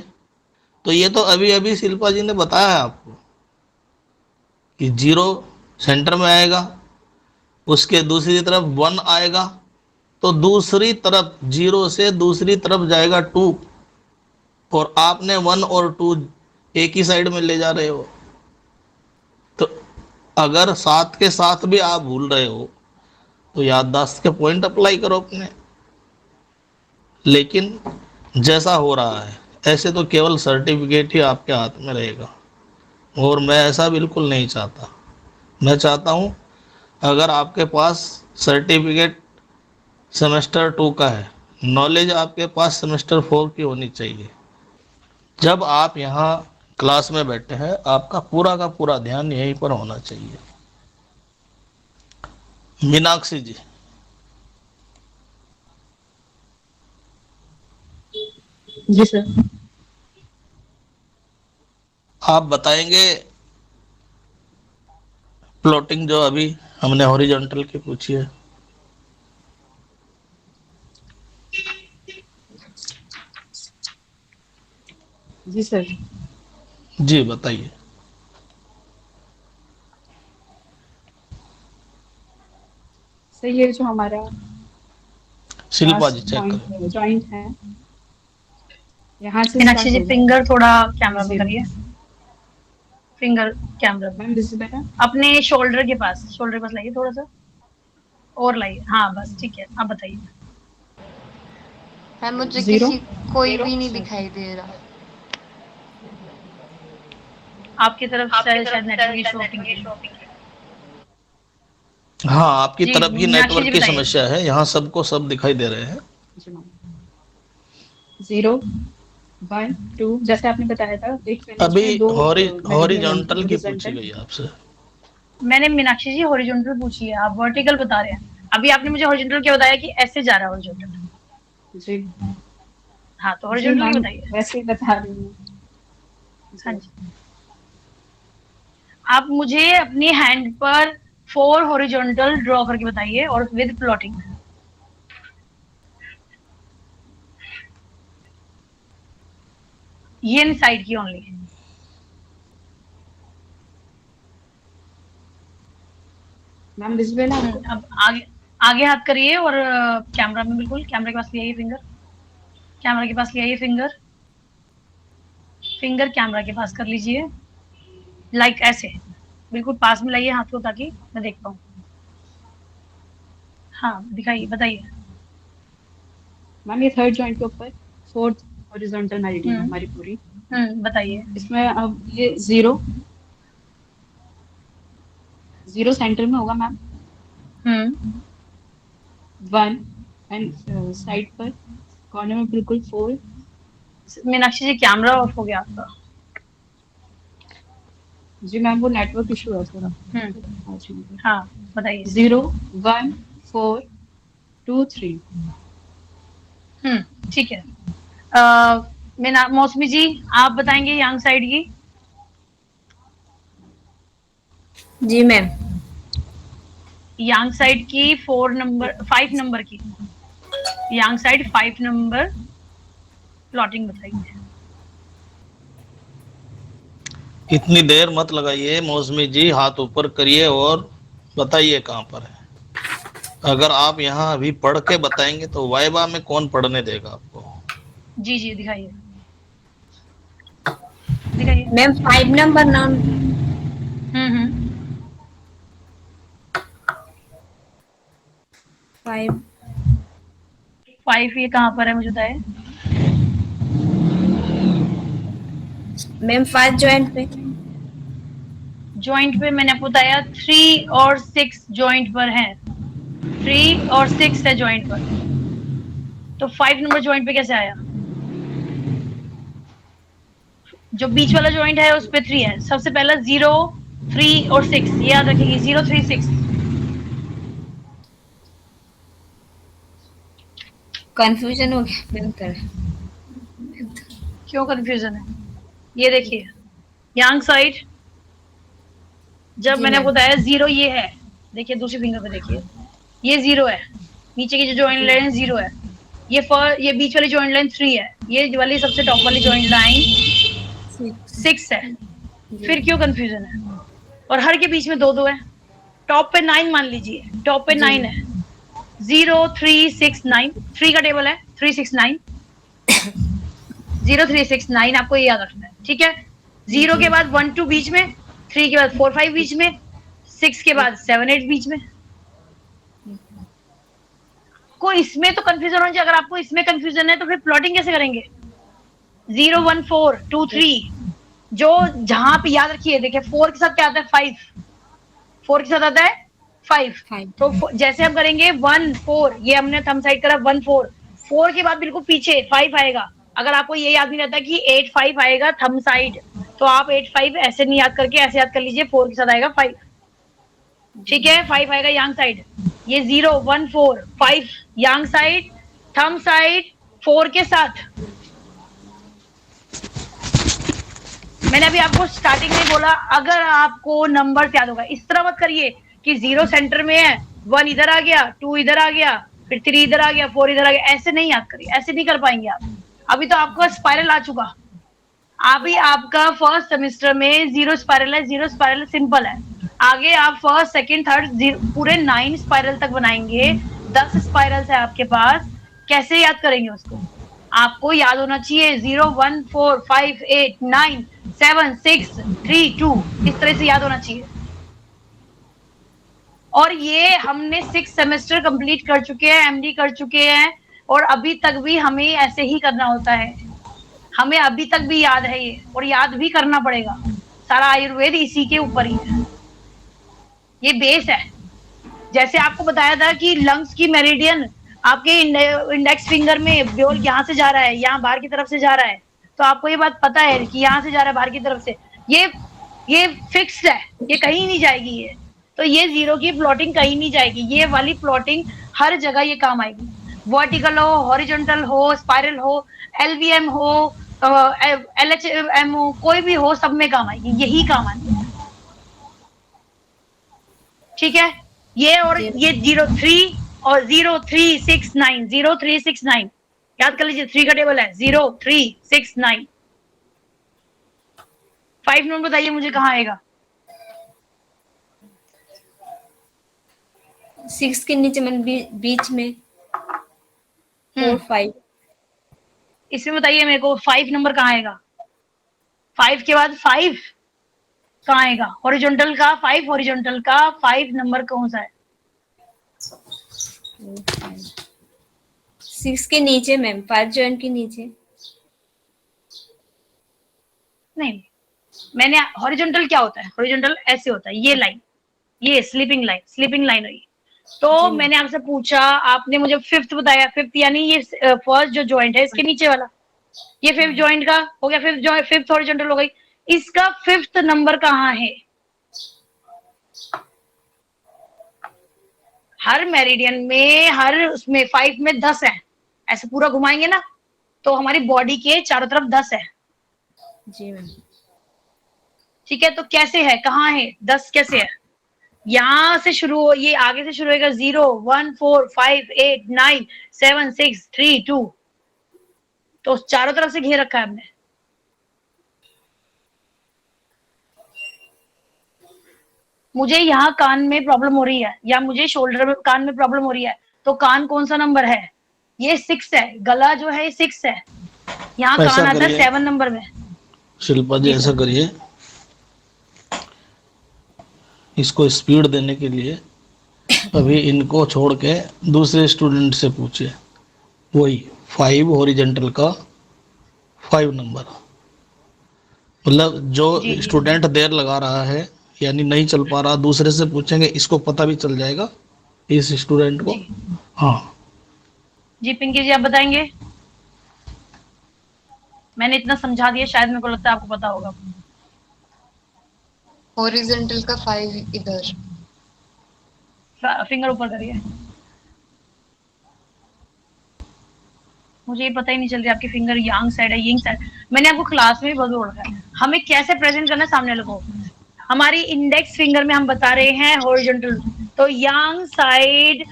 तो ये तो अभी अभी शिल्पा जी ने बताया है आपको कि 0 सेंटर में आएगा, उसके दूसरी तरफ 1 आएगा, तो दूसरी तरफ 0 से दूसरी तरफ जाएगा 2, और आपने 1 और 2 एक ही साइड में ले जा रहे हो। तो अगर साथ के साथ भी आप भूल रहे हो तो याददाश्त के पॉइंट अप्लाई करो अपने। लेकिन जैसा हो रहा है, ऐसे तो केवल सर्टिफिकेट ही आपके हाथ में रहेगा, और मैं ऐसा बिल्कुल नहीं चाहता। मैं चाहता हूँ अगर आपके पास सर्टिफिकेट सेमेस्टर 2 का है, नॉलेज आपके पास सेमेस्टर 4 की होनी चाहिए। जब आप यहाँ क्लास में बैठे हैं, आपका पूरा का पूरा ध्यान यहीं पर होना चाहिए। मीनाक्षी जी, जी सर। आप बताएंगे प्लॉटिंग जो अभी हमने हॉरिजॉन्टल की पूछी है। जी सर। जी बताइए। सर ये जो हमारा शिल्पा जी लास्ट चेक करें। जॉइंट है, यहाँ से मीनाक्षी स्टार्ट जी होगा। फिंगर थोड़ा कैमरा में 0 करिए, फिंगर कैमरा में मैम विजिबल है। अपने शोल्डर के पास लाइए, थोड़ा सा और लाइए। हाँ बस ठीक है, अब बताइए। है मुझे 0 कोई भी नहीं दिखाई दे रहा। आपकी तरफ से शायद नेटवर्क इशू पिंकी। हाँ, आपकी जी तरफ ही मीनाक्षी जी नेटवर्क की बताइए। समस्या है, यहाँ सबको सब दिखाई दे रहे हैं। जी मैम। 0 1 2, जैसे आपने बताया था एक फिनिश अभी में 2 मेरिडियन होंगे, हॉरिजॉन्टल की पूछी हॉरिजॉन्टल। गई आपसे। मैंने मीनाक्षी जी हॉरिजॉन्टल पूछी है, आप वर्टिकल बता रहे हैं। अभी आपने मुझे हॉरिजॉन्टल क्या बताया कि ऐसे जा रहा है हॉरिजॉन्टल। जी हाँ, तो जी हॉरिजॉन्टल की मैम, बताइए। वैसे ही बता रही हूँ। हाँ जी जी, आप मुझे अपनी हैंड पर 4 हॉरिजॉन्टल ड्रॉ करके बताइए और विद प्लॉटिंग। ये इन साइड की ओनली। मैम विजिबल है आपको? अब आगे आगे हाथ करिए और कैमरा में, बिल्कुल कैमरा के पास ले आइए फिंगर। कैमरा के पास ले आइए फिंगर। फिंगर कैमरा के पास कर लीजिए, लाइक ऐसे बिल्कुल पास में लाइए हाथ को ताकि मैं देख पाऊँ। हाँ दिखाइए, बताइए। मैम ये थर्ड जॉइंट के ऊपर 4th हॉरिजॉन्टल मेरिडियन है हमारी पूरी। बताइए। इसमें अब ये 0 0 सेंटर में होगा मैम। हम्म 1 एंड साइड पर कॉर्नर में बिल्कुल 4। मीनाक्षी जी कैमरा ऑफ हो गया आपका। जी मैम वो नेटवर्क इशू है थोड़ा। हाँ बताइए। 0 1 4 2 3। ठीक है। मौसमी जी आप बताएंगे यांग साइड की। जी मैम। यांग साइड की 5 नंबर की, यांग साइड 5 नंबर प्लॉटिंग बताइए। इतनी देर मत लगाइए मौसमी जी, हाथ ऊपर करिए और बताइए कहाँ पर है। अगर आप यहाँ अभी पढ़ के बताएंगे तो वाइवा में कौन पढ़ने देगा आपको। जी जी दिखाइए, दिखाइए। मैम 5 नंबर नाम। हम्म 5 5 ये कहाँ पर है मुझे बताए। मैम 5 जॉइंट पे। जॉइंट पे मैंने आपको बताया 3 और 6 जॉइंट पर है, 3 और 6 है जॉइंट पर, तो 5 नंबर जॉइंट पे कैसे आया। जो बीच वाला जॉइंट है उस पे 3 है। सबसे पहला 0 3 और 6 ये याद रखेंगे, 0 3 6। कंफ्यूजन हो गया मैम थोड़ा। क्यों कंफ्यूजन है, ये देखिए यांग साइड जब जी मैंने मैम। आपको बताया 0 ये है, देखिए दूसरी फिंगर पे देखिए ये 0 है, नीचे की जो जॉइंट लाइन 0 है, ये बीच वाली जॉइंट लाइन 3 है, ये वाली सबसे टॉप वाली जॉइंट लाइन 6 है। फिर क्यों कंफ्यूजन है, और हर के बीच में 2 2 है। टॉप पे 9 मान लीजिए, टॉप पे 9 है, 0 3 6 9, 3 का टेबल है 3 6 9, 0 3 6 9 आपको ये याद रखना है, ठीक है। 0 के बाद 1 2 बीच में, 3 के बाद 4 5 बीच में, 6 के बाद 7 8 बीच में। को इसमें तो कंफ्यूजन होना चाहिए। अगर आपको इसमें कंफ्यूजन है तो फिर प्लॉटिंग कैसे करेंगे। 0 1 4 2 3 जो जहां पे याद रखिए, देखिए 4 के साथ क्या आता है 5, 4 के साथ आता है 5, तो जैसे हम करेंगे 1 4, ये हमने थंब साइड करा 1 4, 4 के बाद बिल्कुल पीछे 5 आएगा। अगर आपको ये याद नहीं रहता कि 8 5 आएगा थंब साइड, तो आप 8 5 ऐसे नहीं याद करके ऐसे याद कर लीजिए, 4 के साथ आएगा 5, ठीक है। 5 आएगा यांग साइड, ये 0 1 4 5 यांग साइड, थंब साइड 4 के साथ। मैंने अभी आपको स्टार्टिंग में बोला अगर आपको नंबर याद होगा, इस तरह मत करिए कि 0 सेंटर में है, 1 इधर आ गया, 2 इधर आ गया, फिर 3 इधर आ गया, 4 इधर आ गया, ऐसे नहीं याद करिए, ऐसे नहीं कर पाएंगे आप। अभी तो आपका स्पाइरल आ चुका, अभी आपका फर्स्ट सेमेस्टर में 0 स्पाइरल है, 0 स्पाइरल सिंपल है। आगे आप फर्स्ट सेकंड थर्ड पूरे 9 स्पाइरल तक बनाएंगे, 10 स्पाइरल्स है आपके पास, कैसे याद करेंगे उसको। आपको याद होना चाहिए 0 1 4 5 8 9 7 6 3 2, इस तरह से याद होना चाहिए। और ये हमने 6 सेमेस्टर कंप्लीट कर चुके हैं, एमडी कर चुके हैं, और अभी तक भी हमें ऐसे ही करना होता है, हमें अभी तक भी याद है ये, और याद भी करना पड़ेगा। सारा आयुर्वेद इसी के ऊपर ही है, ये बेस है। जैसे आपको बताया था कि लंग्स की मेरिडियन आपके इंडेक्स फिंगर में ब्योल यहाँ से जा रहा है, यहाँ बाहर की तरफ से जा रहा है, तो आपको ये बात पता है कि यहाँ से जा रहा है बाहर की तरफ से, ये फिक्स्ड है, ये कहीं नहीं जाएगी। ये तो ये 0 की प्लॉटिंग कहीं नहीं जाएगी, ये वाली प्लॉटिंग हर जगह ये काम आएगी। वर्टिकल हो, हॉरिजॉन्टल हो, स्पाइरल हो, LVM हो, LHM हो, कोई भी हो, सब में काम आएगी, यही काम आएगी। ठीक है, ये और ये 03 और 0369, 0369 याद कर लीजिए, 3 का टेबल है 0369। 5 नंबर बताइए मुझे कहाँ आएगा? 6 के नीचे मतलब बीच में 4 5। इसमें बताइए मेरे को 5 नंबर कहाँ आएगा? 5 के बाद 5 कहाँ आएगा? हॉरिजॉन्टल का 5, हॉरिजॉन्टल का 5 नंबर कौन सा है? 6 के नीचे मैम, 5 जॉइंट के नीचे नहीं, मैंने हॉरिजॉन्टल क्या होता है? हॉरिजॉन्टल ऐसे होता है, ये लाइन, ये स्लीपिंग लाइन हुई। तो मैंने आपसे पूछा, आपने मुझे 5th बताया, 5th यानी ये फर्स्ट जो जॉइंट है इसके नीचे वाला, ये 5th जॉइंट का हो गया, 5th हॉरिजॉन्टल हो गई। इसका 5th नंबर कहाँ है? हर मेरिडियन में, हर उसमें 5 में 10 है, ऐसे पूरा घुमाएंगे ना तो हमारी बॉडी के चारों तरफ 10 है। जी मैम। ठीक है, तो कैसे है, कहाँ है 10? कैसे है? यहां से शुरू हो, ये आगे से शुरू होगा 0 1 4 5 8 9 7 6 3 2, तो चारों तरफ से घेर रखा है हमने। मुझे यहाँ कान में प्रॉब्लम हो रही है, या मुझे शोल्डर में, कान में प्रॉब्लम हो रही है, तो कान कौन सा नंबर है? ये 6 है, गला जो है 6 है, यहाँ कान आता है 7 नंबर में। शिल्पा जी ऐसा करिए, इसको स्पीड देने के लिए अभी इनको छोड़ के दूसरे स्टूडेंट से पूछिए, वही 5 हॉरिजॉन्टल का 5 नंबर। मतलब जो स्टूडेंट देर लगा रहा है यानी नहीं चल पा रहा, दूसरे से पूछेंगे, इसको पता भी चल जाएगा इस स्टूडेंट को। हाँ जी पिंकी जी, आप बताएंगे? मैंने इतना समझा दिया, शायद मेरे को लगता है आपको पता होगा। हॉरिजॉन्टल का 5 इधर, फिंगर ऊपर करिए। मुझे ये पता ही नहीं चल रहा आपकी फिंगर यांग साइड है, यिंग साइड। मैंने आपको क्लास में भी बहुत बोल रखा है, हमें कैसे प्रेजेंट करना है सामने वाले को। हमारी इंडेक्स फिंगर में हम बता रहे हैं हॉरिजॉन्टल, तो यांग साइड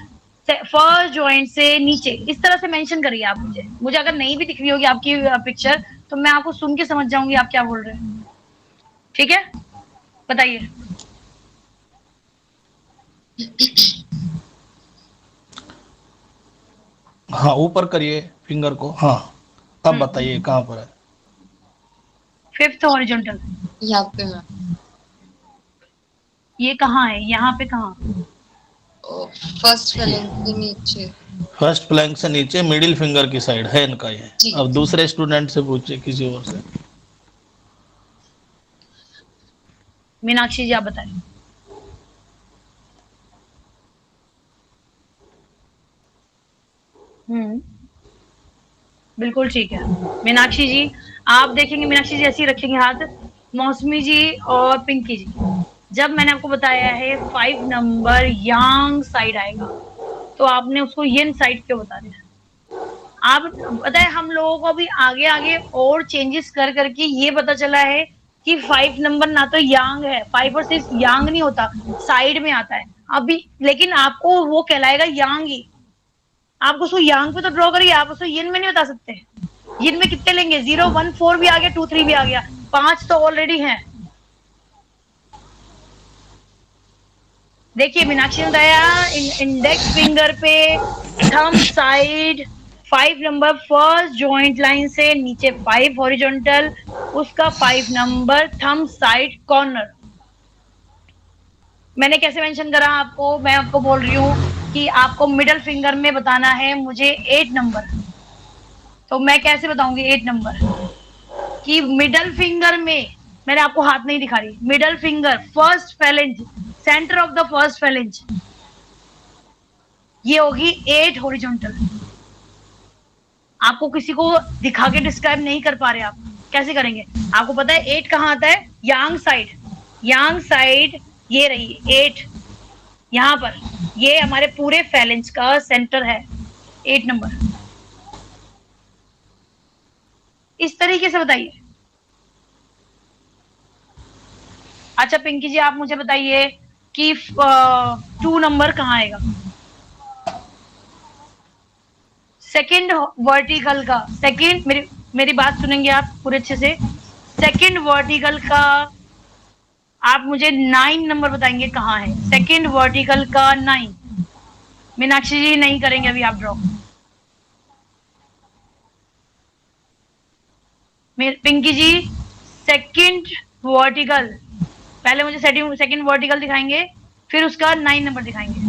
फर्स्ट जॉइंट से नीचे, इस तरह से मेंशन करिए आप। मुझे अगर नहीं भी दिख रही होगी आपकी पिक्चर, तो मैं आपको सुन के समझ जाऊंगी आप क्या बोल रहे हैं। ठीक है, बताइए। हाँ, ऊपर करिए फिंगर को। हाँ, अब बताइए कहाँ पर है? 5th हॉरिजॉन्टल यहाँ पे मैम। ये कहाँ है? यहाँ पे कहाँ? फर्स्ट फ्लैंक के नीचे, फर्स्ट फ्लैंक से नीचे मिडिल फिंगर की साइड है इनका ये। अब दूसरे स्टूडेंट से पूछिए किसी और से। मीनाक्षी जी आप बताएं। बिल्कुल ठीक है मीनाक्षी जी, आप देखेंगे मीनाक्षी जी ऐसे ही रखेंगे हाथ। मौसमी जी और पिंकी जी, जब मैंने आपको बताया है 5 नंबर यांग साइड आएगा, तो आपने उसको यिन साइड क्यों बता दिया? आप पता है हम लोगों को भी आगे आगे और चेंजेस कर करके ये पता चला है कि 5 नंबर ना तो यांग है, 5 और 6 यांग नहीं होता, साइड में आता है अभी, लेकिन आपको वो कहलाएगा यांग ही। आप उसको यांग पे तो ड्रॉ करिए, आप उसको यिन में नहीं बता सकते। यिन में कितने लेंगे? 0 1 4 भी आ गया, 2 3 भी आ गया, 5 तो ऑलरेडी हैं। देखिए मीनाक्षी ने बताया इंडेक्स फिंगर पे thumb side 5 number first joint line से नीचे 5 हॉरिजॉन्टल, उसका 5 नंबर थंब साइड कॉर्नर। मैंने कैसे मेंशन करा आपको? मैं आपको बोल रही हूँ कि आपको मिडल फिंगर में बताना है मुझे 8 नंबर, तो मैं कैसे बताऊंगी 8 नंबर कि मिडल फिंगर में, मैंने आपको हाथ नहीं दिखा रही, middle finger first phalanx, centre of the first phalanx, ये होगी 8 हॉरिजॉन्टल। आपको किसी को दिखा के डिस्क्राइब नहीं कर पा रहे आप, कैसे करेंगे? आपको पता है 8 कहाँ आता है? यांग साइड, यांग साइड ये रही 8 यहाँ पर, ये हमारे पूरे फैलेंज का सेंटर है 8 नंबर। इस तरीके से बताइए। अच्छा पिंकी जी आप मुझे बताइए कि 2 नंबर कहाँ आएगा? सेकंड वर्टिकल का, सेकंड मेरी बात सुनेंगे आप पूरे अच्छे से। सेकंड वर्टिकल का आप मुझे 9 नंबर बताएंगे कहाँ है? सेकंड वर्टिकल का 9। मीनाक्षी जी नहीं करेंगे अभी आप ड्रॉ। पिंकी जी सेकंड वर्टिकल, पहले मुझे सेकंड वर्टिकल दिखाएंगे, फिर उसका 9 नंबर दिखाएंगे।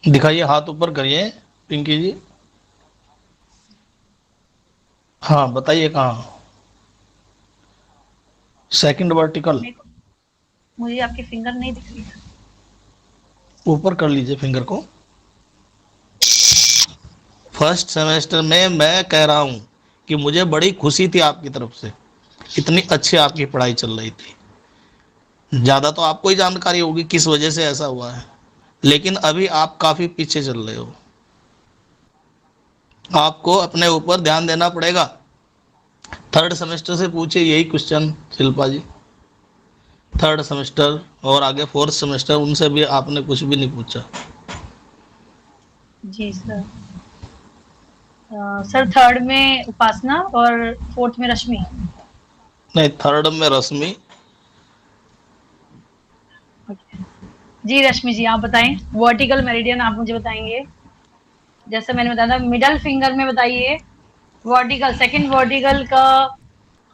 दिखाइए, हाथ ऊपर करिए पिंकी जी। हाँ बताइए कहाँ सेकंड वर्टिकल? मुझे आपकी फिंगर नहीं दिख रही है। ऊपर कर लीजिए फिंगर को। फर्स्ट सेमेस्टर में मैं कह रहा हूँ कि मुझे बड़ी खुशी थी आपकी तरफ से, इतनी अच्छी आपकी पढ़ाई चल रही थी। ज़्यादा तो आपको ही जानकारी होगी किस वजह से ऐसा हुआ है, लेकिन अभी आप काफ़ी पीछे चल रहे हो। आपको अपने ऊपर ध्यान देना पड़ेगा। थर्ड सेमेस्टर से पूछिए यही क्वेश्चन शिल्पा जी। थर्ड सेमेस्टर और आगे फोर्थ सेमेस्टर, उनसे भी आपने कुछ भी नहीं पूछा। जी सर। सर थर्ड में उपासना और फोर्थ में रश्मि। नहीं, थर्ड में रश्मि। जी रश्मि जी आप बताएं, वर्टिकल मेरिडियन आप मुझे बताएंगे। जैसे मैंने बताया था मिडल फिंगर में बताइए वर्टिकल, सेकंड वर्टिकल का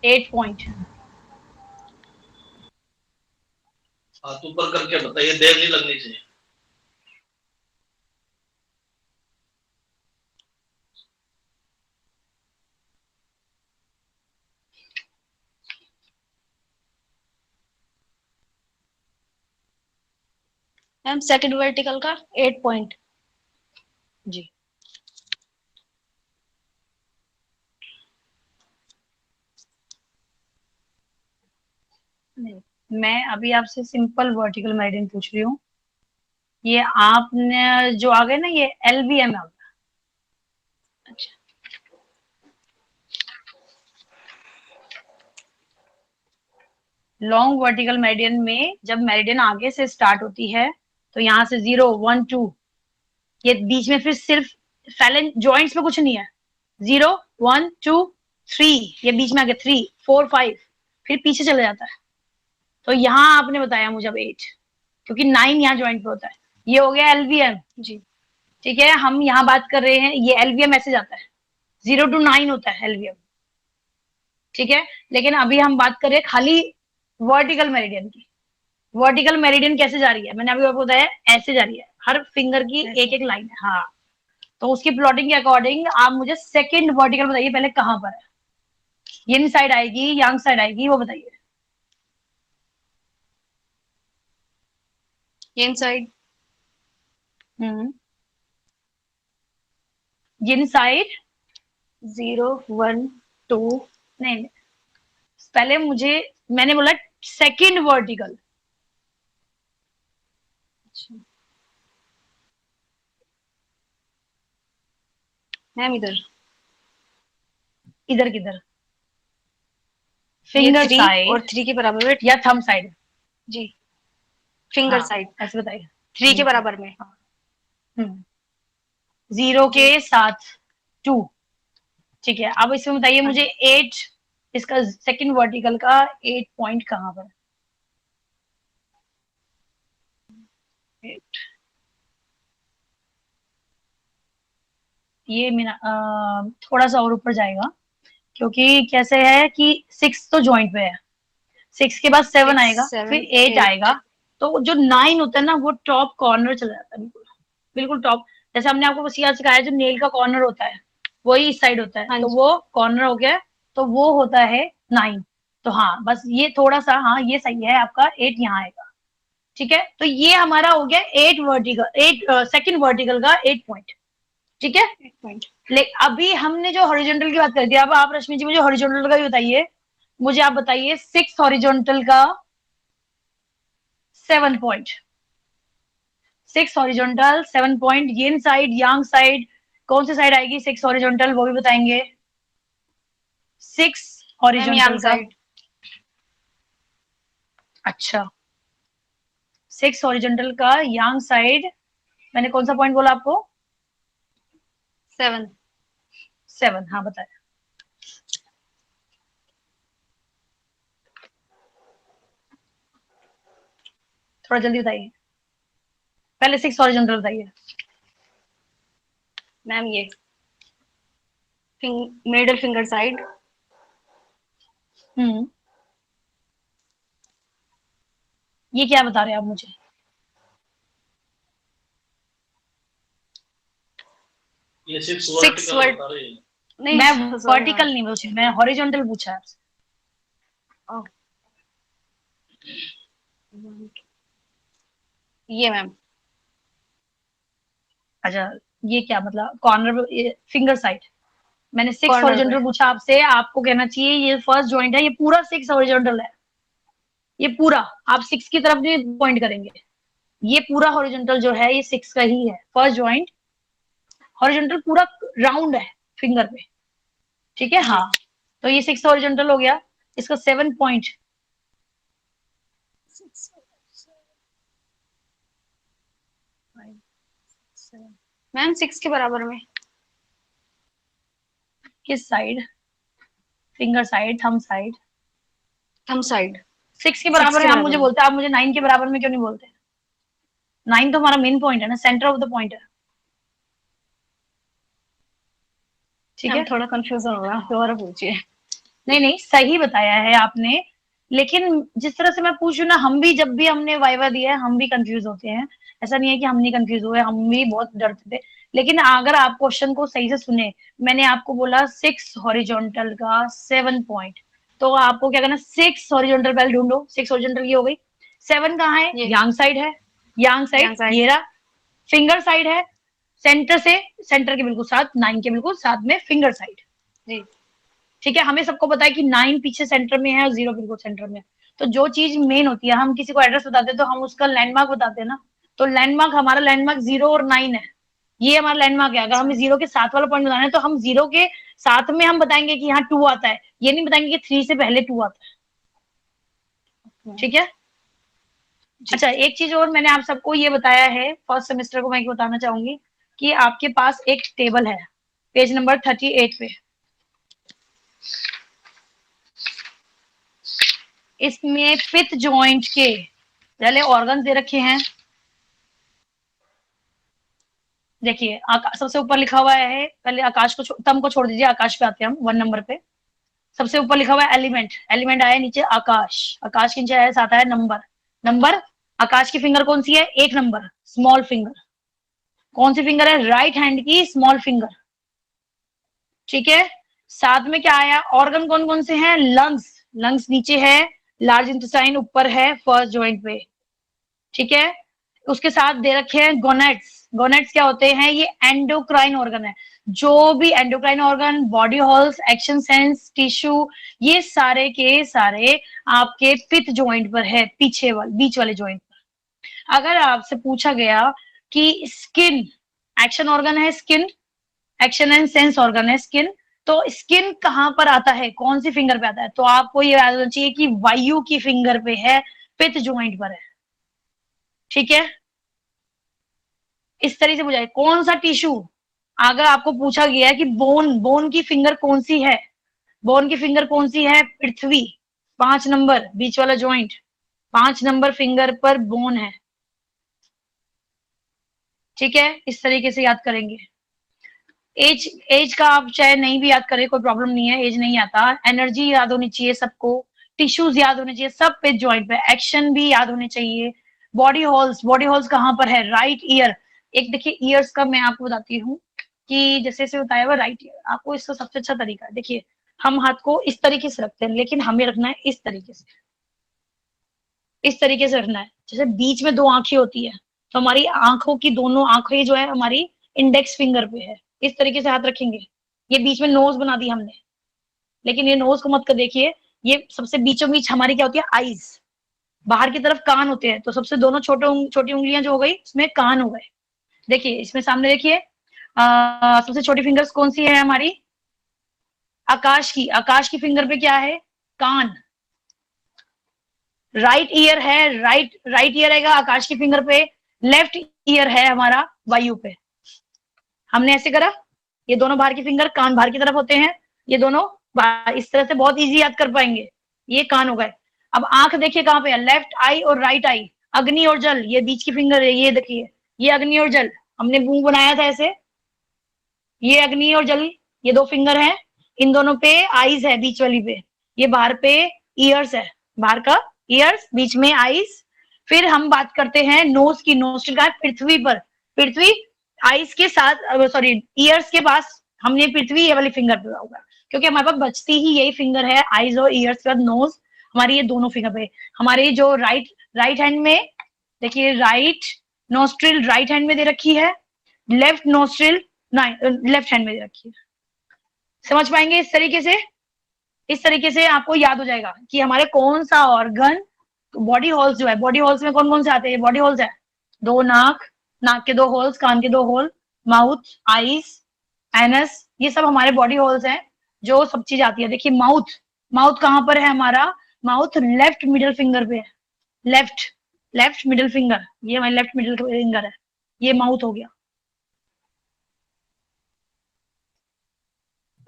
8 पॉइंट। हाथ ऊपर करके बताइए, देर नहीं लगनी चाहिए। मैम सेकंड वर्टिकल का 8 पॉइंट। जी नहीं, मैं अभी आपसे सिंपल वर्टिकल मेरिडियन पूछ रही हूँ। ये आपने जो आ गए ना ये LVM आ गया। अच्छा लॉन्ग वर्टिकल मेरिडियन में जब मेरिडियन आगे से स्टार्ट होती है तो यहाँ से 0 1 2 ये बीच में फिर सिर्फ फैलेंज जॉइंट्स में कुछ नहीं है। 0 1 2 3 ये बीच में आगे 3 4 5 फिर पीछे चला जाता है। तो यहाँ आपने बताया मुझे अब 8 क्योंकि 9 यहाँ ज्वाइंट पे होता है। ये हो गया LVM जी ठीक है। हम यहाँ बात कर रहे हैं ये LVM ऐसे जाता है 0 to 9 होता है LVM ठीक है। लेकिन अभी हम बात कर रहे हैं खाली वर्टिकल मेरिडियन की। वर्टिकल मेरिडियन कैसे जा रही है मैंने अभी आपको बताया ऐसे जा रही है, हर फिंगर की एक एक लाइन है। हाँ तो उसकी प्लॉटिंग के अकॉर्डिंग आप मुझे सेकंड वर्टिकल बताइए पहले कहाँ पर है। यिन साइड आएगी यांग साइड आएगी वो बताइए। यिन साइड। यिन साइड 0 1 2 नहीं पहले मुझे मैंने बोला सेकंड वर्टिकल। मैम इधर इधर किधर फिंगर साइड और 3 के बराबर में या थंब साइड? जी फिंगर हाँ, साइड ऐसे बताइए 3 के बराबर में। 0 के साथ 2 ठीक है। अब इसमें बताइए मुझे 8 इसका सेकंड वर्टिकल का 8 पॉइंट कहाँ पर? 8 ये मेरा थोड़ा सा और ऊपर जाएगा क्योंकि कैसे है कि 6 तो जॉइंट पे है, 6 के बाद 7 आएगा फिर 8 आएगा तो जो 9 होता है ना वो टॉप कॉर्नर चला जाता है बिल्कुल बिल्कुल टॉप। जैसे हमने आपको बस याद सिखाया जो नेल का कॉर्नर होता है वही इस साइड होता है तो वो कॉर्नर हो गया तो वो होता है 9। तो हाँ बस ये थोड़ा सा हाँ ये सही है आपका 8 यहाँ आएगा ठीक है। तो ये हमारा हो गया 8 वर्टिकल 8 सेकंड वर्टिकल का 8 पॉइंट ठीक है। 8 पॉइंट अभी हमने जो हॉरिजॉन्टल की बात कर दी, अब आप रश्मि जी मुझे हॉरिजॉन्टल का भी बताइए। मुझे आप बताइए 6 हॉरिजॉन्टल का 7 पॉइंट, 6 हॉरिजॉन्टल 7 पॉइंट, यिन साइड यांग साइड, कौन सी साइड आएगी 6 हॉरिजॉन्टल, वो भी बताएंगे। 6 हॉरिजॉन्टल यांग का, साइड। अच्छा 6 हॉरिजॉन्टल का यांग साइड, मैंने कौन सा पॉइंट बोला आपको? 7। 7, हाँ बताया। थोड़ा जल्दी बताइए, पहले 6 हॉरिजॉन्टल बताइए। मैम ये मिडिल फिंगर साइड, ये क्या बता रहे हैं आप मुझे? ये सिक्स 6 वर्ड बता रहे हैं। नहीं, मैं sorry, वर्टिकल नहीं पूछी, मैं हॉरिजॉन्टल पूछा आपसे। oh. ये मैम, अच्छा ये क्या मतलब? कॉर्नर फिंगर साइड, मैंने 6 Corner हॉरिजॉन्टल पे। पूछा आपसे, आपको कहना चाहिए ये फर्स्ट जॉइंट है, ये पूरा 6 हॉरिजॉन्टल है, ये पूरा आप 6 की तरफ भी पॉइंट करेंगे, ये पूरा हॉरिजॉन्टल जो है ये 6 का ही है, फर्स्ट जॉइंट हॉरिजॉन्टल पूरा राउंड है फिंगर पे, ठीक है। हाँ तो ये 6 हॉरिजॉन्टल हो गया, इसका 7 पॉइंट मैम 6 के बराबर में, किस side? Finger side, thumb side, thumb side. 6 के बराबर है आप मुझे बोलते हैं, आप मुझे 9 के बराबर में क्यों नहीं बोलते? 9 तो हमारा मेन पॉइंट है ना, सेंटर ऑफ द पॉइंट है, ठीक है। थोड़ा कंफ्यूजन हो रहा है, दोबारा पूछिए। नहीं नहीं सही बताया है आपने, लेकिन जिस तरह से मैं पूछ रही हूँ ना, हम भी जब भी हमने वाइवा दिया है हम भी कंफ्यूज होते हैं, ऐसा नहीं है कि हम नहीं कंफ्यूज हुए, हम भी बहुत डरते थे। लेकिन अगर आप क्वेश्चन को सही से सुने, मैंने आपको बोला 6 हॉरिजॉन्टल का 7 पॉइंट, तो आपको क्या करना, 6 हॉरिजॉन्टल पहले ढूंढो, 6 हॉरिजॉन्टल ये हो गई, 7 कहाँ है? यांग साइड है, यांग साइड ये रहा, फिंगर साइड है, सेंटर से, सेंटर के बिल्कुल साथ, 9 के बिल्कुल साथ में फिंगर साइड, जी ठीक है। हमें सबको पता है कि 9 पीछे सेंटर में है और 0 बिल्कुल सेंटर में है, तो जो चीज मेन होती है, हम किसी को एड्रेस बताते हैं तो हम उसका लैंडमार्क बताते हैं ना, तो लैंडमार्क, हमारा लैंडमार्क 0 और 9 है, ये हमारा लैंडमार्क है। अगर हमें 0 के साथ वाला पॉइंट बताना है तो हम 0 के साथ में हम बताएंगे कि यहाँ 2 आता है, ये नहीं बताएंगे कि 3 से पहले 2 आता है, ठीक है। अच्छा एक चीज और मैंने आप सबको ये बताया है, फर्स्ट सेमेस्टर को मैं बताना चाहूंगी कि आपके पास एक टेबल है पेज नंबर 38 पे, इसमें पिथ जॉइंट के पहले ऑर्गन दे रखे हैं, देखिए सबसे ऊपर लिखा हुआ है, पहले आकाश को तम को छोड़ दीजिए, आकाश पे आते हैं हम 1 नंबर पे। सबसे ऊपर लिखा हुआ है एलिमेंट, एलिमेंट आया नीचे आकाश, आकाश के नीचे आया साथ आया नंबर, नंबर आकाश की फिंगर कौन सी है? 1 नंबर स्मॉल फिंगर, कौन सी फिंगर है? राइट हैंड की स्मॉल फिंगर, ठीक है। साथ में क्या आया? ऑर्गन कौन कौन से हैं? लंग्स, लंग्स नीचे है, लार्ज इंटेस्टाइन ऊपर है फर्स्ट जॉइंट पे, ठीक है। उसके साथ दे रखे हैं गोनेट्स, गोनेट्स क्या होते हैं? ये एंडोक्राइन ऑर्गन है, जो भी endocrine organ, body halls, action sense, tissue, ये सारे के सारे आपके पिथ जॉइंट पर है, पीछे वाले बीच वाले जॉइंट पर। अगर आपसे पूछा गया कि स्किन एक्शन ऑर्गन है, skin action and sense organ है स्किन, तो स्किन कहां पर आता है, कौन सी फिंगर पे आता है? तो आपको ये याद होना चाहिए कि वायु की फिंगर पे है, पिथ जॉइंट पर है, ठीक है। इस तरीके से बुझाए कौन सा टिश्यू, अगर आपको पूछा गया है कि बोन, बोन की फिंगर कौन सी है, बोन की फिंगर कौन सी है? पृथ्वी, 5 नंबर बीच वाला जॉइंट, 5 नंबर फिंगर पर बोन है, ठीक है। इस तरीके से याद करेंगे। एज, एज का आप चाहे नहीं भी याद करें कोई प्रॉब्लम नहीं है, एज नहीं आता, एनर्जी याद होनी चाहिए सबको, टिश्यूज याद होने चाहिए सब पे जॉइंट पे, एक्शन भी याद होने चाहिए, बॉडी हॉल्स, बॉडी हॉल्स कहाँ पर है? राइट ईयर, एक देखिए ईयर्स का मैं आपको बताती हूँ कि जैसे से बताया हुआ राइट ईयर, आपको इसका सबसे अच्छा तरीका है, देखिए हम हाथ को इस तरीके से रखते हैं, लेकिन हमें रखना है इस तरीके से, इस तरीके से रखना है, जैसे बीच में 2 आंखें होती है, तो हमारी आंखों की दोनों आंखें जो है हमारी इंडेक्स फिंगर पे है, इस तरीके से हाथ रखेंगे। ये बीच में नोज बना दी हमने, लेकिन ये नोज को मत कर देखिए, ये सबसे बीचों बीच हमारी क्या होती है, आईज। बाहर की तरफ कान होते हैं, तो सबसे दोनों छोटी उंगलियां जो हो गई उसमें कान हो गए। देखिए इसमें सामने देखिए, सबसे छोटी फिंगर्स कौन सी है हमारी, आकाश की फिंगर पे क्या है, कान। राइट ईयर है, राइट ईयर रहेगा आकाश की फिंगर पे, लेफ्ट ईयर है हमारा वायु पे। हमने ऐसे करा, ये दोनों बाहर की फिंगर कान बाहर की तरफ होते हैं, ये दोनों इस तरह से बहुत इजी याद कर पाएंगे। ये कान हो गए। अब आंख देखिए कहाँ पे है, लेफ्ट आई और राइट आई। अग्नि और जल, ये बीच की फिंगर है, ये देखिए, ये अग्नि और जल। हमने मुंह बनाया था ऐसे, ये अग्नि और जल, ये दो फिंगर हैं, इन दोनों पे आईज है, बीच वाली पे। ये बाहर पे ईयर्स है, बाहर का ईयर्स, बीच में आईज। फिर हम बात करते हैं नोज की। नोस्ट्रिल का है पृथ्वी पर, पृथ्वी आईज के साथ, सॉरी ईयर्स के पास, हमने पृथ्वी ये वाली फिंगर पे होगा, क्योंकि हमारे पास बचती ही यही फिंगर है, आईज और ईयर्स के बाद नोज, हमारी ये दोनों फिंगर पे। हमारी जो राइट हैंड में देखिए, राइट नोस्ट्रिल राइट हैंड में दे रखी है, लेफ्ट नोस्ट्रिल लेफ्ट हैंड में दे रखी है। समझ पाएंगे इस तरीके से? इस तरीके से आपको याद हो जाएगा कि हमारे कौन सा ऑर्गन, बॉडी होल्स जो है, बॉडी होल्स में कौन कौन से आते हैं। बॉडी होल्स है दो, नाक के दो होल्स, कान के दो होल, माउथ, आईज, एनस, ये सब हमारे बॉडी होल्स हैं, जो सब चीज आती है। देखिए माउथ कहाँ पर है हमारा, माउथ लेफ्ट मिडिल फिंगर पे है, लेफ्ट मिडिल फिंगर, ये हमारी लेफ्ट मिडिल फिंगर है, ये माउथ हो गया।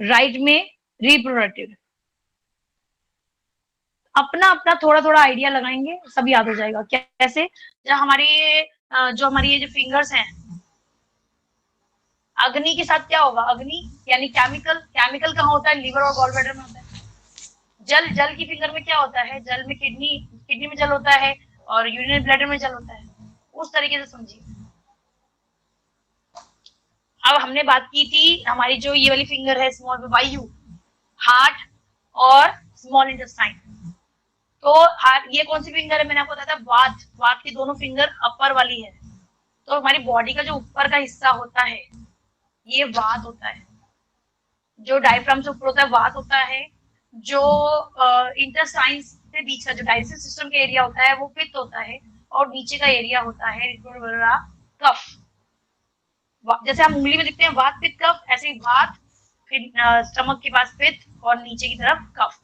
राइट में रिप्रोडक्टिव। अपना अपना थोड़ा थोड़ा आइडिया लगाएंगे, सब याद हो जाएगा। कैसे, जो हमारी ये जो फिंगर्स हैं, अग्नि के साथ क्या होगा, अग्नि यानी केमिकल कहाँ होता है, लिवर और गॉल ब्लैडर में होता है। जल की फिंगर में क्या होता है, जल में किडनी में जल होता है और यूरिनरी ब्लैडर में जल होता है। उस तरीके से समझिए। अब हमने बात की थी हमारी जो ये वाली फिंगर है स्मॉल, वायु, हार्ट और स्मॉल इंटेस्टाइन। तो ये कौन सी फिंगर है, मैंने आपको बताया था वात की दोनों फिंगर अपर वाली है। तो हमारी बॉडी का जो ऊपर का हिस्सा होता है ये वात होता है, जो डायफ्राम से ऊपर होता है वात होता है, जो इंटेस्टाइन से बीच का जो डाइजेस्टिव सिस्टम का एरिया होता है वो पित्त होता है, और नीचे का एरिया होता है कफ। जैसे हम उंगली में देखते हैं वात पित्त कफ, ऐसे ही वात, फिर स्टमक के पास पित्त और नीचे की तरफ कफ।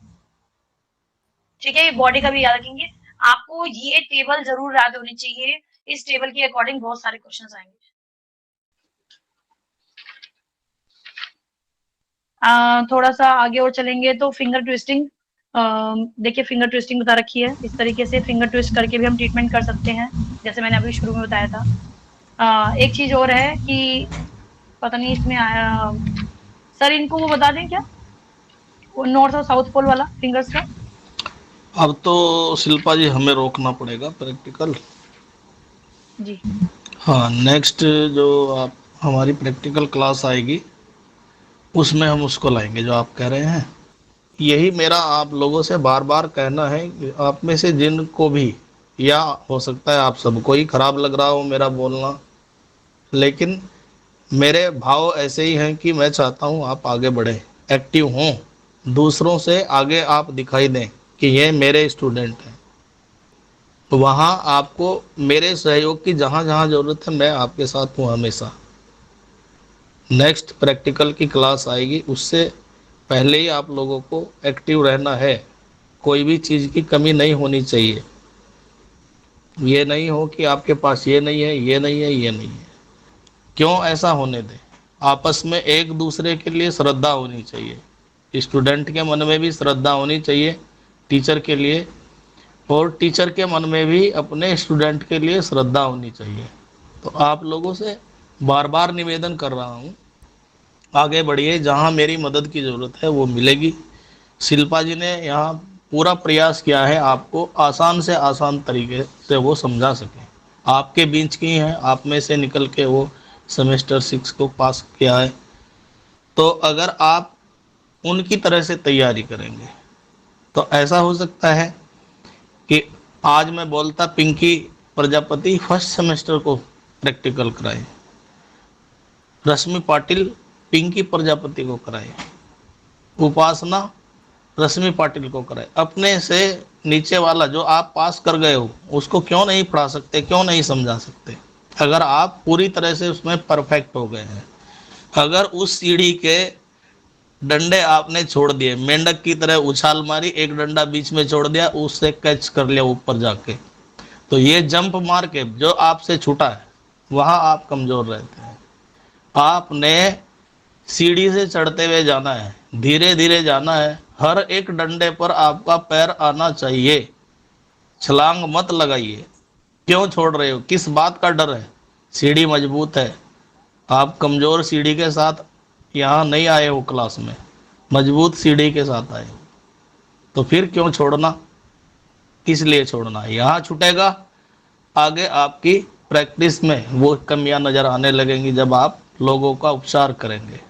ठीक है, ये बॉडी का भी याद रखेंगे। आपको ये टेबल जरूर याद होनी चाहिए, इस टेबल के अकॉर्डिंग बहुत सारे क्वेश्चंस आएंगे। थोड़ा सा आगे और चलेंगे तो फिंगर ट्विस्टिंग। देखिए फिंगर ट्विस्टिंग बता रखी है, इस तरीके से फिंगर ट्विस्ट करके भी हम ट्रीटमेंट कर सकते हैं, जैसे मैंने अभी शुरू में बताया था। एक चीज और है कि पता नहीं इसमें आया सर, इनको वो बता दें क्या, वो नॉर्थ और साउथ पोल वाला फिंगर्स का। अब तो शिल्पा जी हमें रोकना पड़ेगा प्रैक्टिकल जी। हाँ, नेक्स्ट जो आप हमारी प्रैक्टिकल क्लास आएगी उसमें हम उसको लाएंगे जो आप कह रहे हैं। यही मेरा आप लोगों से बार बार कहना है कि आप में से जिनको भी, या हो सकता है आप सबको ही खराब लग रहा हो मेरा बोलना, लेकिन मेरे भाव ऐसे ही हैं कि मैं चाहता हूँ आप आगे बढ़ें, एक्टिव हों, दूसरों से आगे आप दिखाई दें कि ये मेरे स्टूडेंट हैं। वहाँ आपको मेरे सहयोग की जहाँ जहाँ ज़रूरत है मैं आपके साथ हूँ हमेशा। नेक्स्ट प्रैक्टिकल की क्लास आएगी, उससे पहले ही आप लोगों को एक्टिव रहना है, कोई भी चीज़ की कमी नहीं होनी चाहिए। ये नहीं हो कि आपके पास ये नहीं है, ये नहीं है, ये नहीं है। क्यों ऐसा होने दें? आपस में एक दूसरे के लिए श्रद्धा होनी चाहिए, स्टूडेंट के मन में भी श्रद्धा होनी चाहिए टीचर के लिए, और टीचर के मन में भी अपने स्टूडेंट के लिए श्रद्धा होनी चाहिए। तो आप लोगों से बार बार निवेदन कर रहा हूँ, आगे बढ़िए, जहाँ मेरी मदद की ज़रूरत है वो मिलेगी। शिल्पा जी ने यहाँ पूरा प्रयास किया है आपको आसान से आसान तरीके से वो समझा सकें। आपके बीच की हैं, आप में से निकल के वो सेमेस्टर 6 को पास किया है। तो अगर आप उनकी तरह से तैयारी करेंगे तो ऐसा हो सकता है कि आज मैं बोलता पिंकी प्रजापति फर्स्ट सेमेस्टर को प्रैक्टिकल कराए, रश्मि पाटिल पिंकी प्रजापति को कराए, उपासना रश्मि पाटिल को कराए। अपने से नीचे वाला जो आप पास कर गए हो उसको क्यों नहीं पढ़ा सकते, क्यों नहीं समझा सकते, अगर आप पूरी तरह से उसमें परफेक्ट हो गए हैं। अगर उस सीढ़ी के डंडे आपने छोड़ दिए, मेंढक की तरह उछाल मारी, एक डंडा बीच में छोड़ दिया, उससे कैच कर लिया ऊपर जाके, तो ये जंप मार के जो आपसे छूटा है वहां आप कमजोर रहते हैं। आपने सीढ़ी से चढ़ते हुए जाना है, धीरे धीरे जाना है, हर एक डंडे पर आपका पैर आना चाहिए। छलांग मत लगाइए। क्यों छोड़ रहे हो, किस बात का डर है? सीढ़ी मजबूत है, आप कमजोर सीढ़ी के साथ यहाँ नहीं आए हो क्लास में, मजबूत सीढ़ी के साथ आए हो, तो फिर क्यों छोड़ना, किस लिए छोड़ना? यहाँ छूटेगा, आगे आपकी प्रैक्टिस में वो कमियां नजर आने लगेंगी जब आप लोगों का उपचार करेंगे।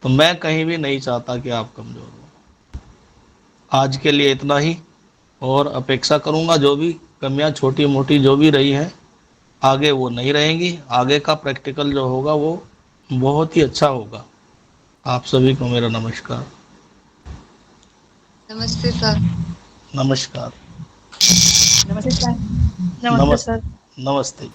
तो मैं कहीं भी नहीं चाहता कि आप कमजोर हो। आज के लिए इतना ही, और अपेक्षा करूंगा जो भी कमियां छोटी मोटी जो भी रही हैं आगे वो नहीं रहेंगी। आगे का प्रैक्टिकल जो होगा वो बहुत ही अच्छा होगा। आप सभी को मेरा नमस्कार। नमस्ते सर। नमस्कार। नमस्ते सर। नमस्ते सर। नमस्ते।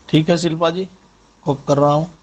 ठीक है शिल्पा जी, होप कर रहा हूँ।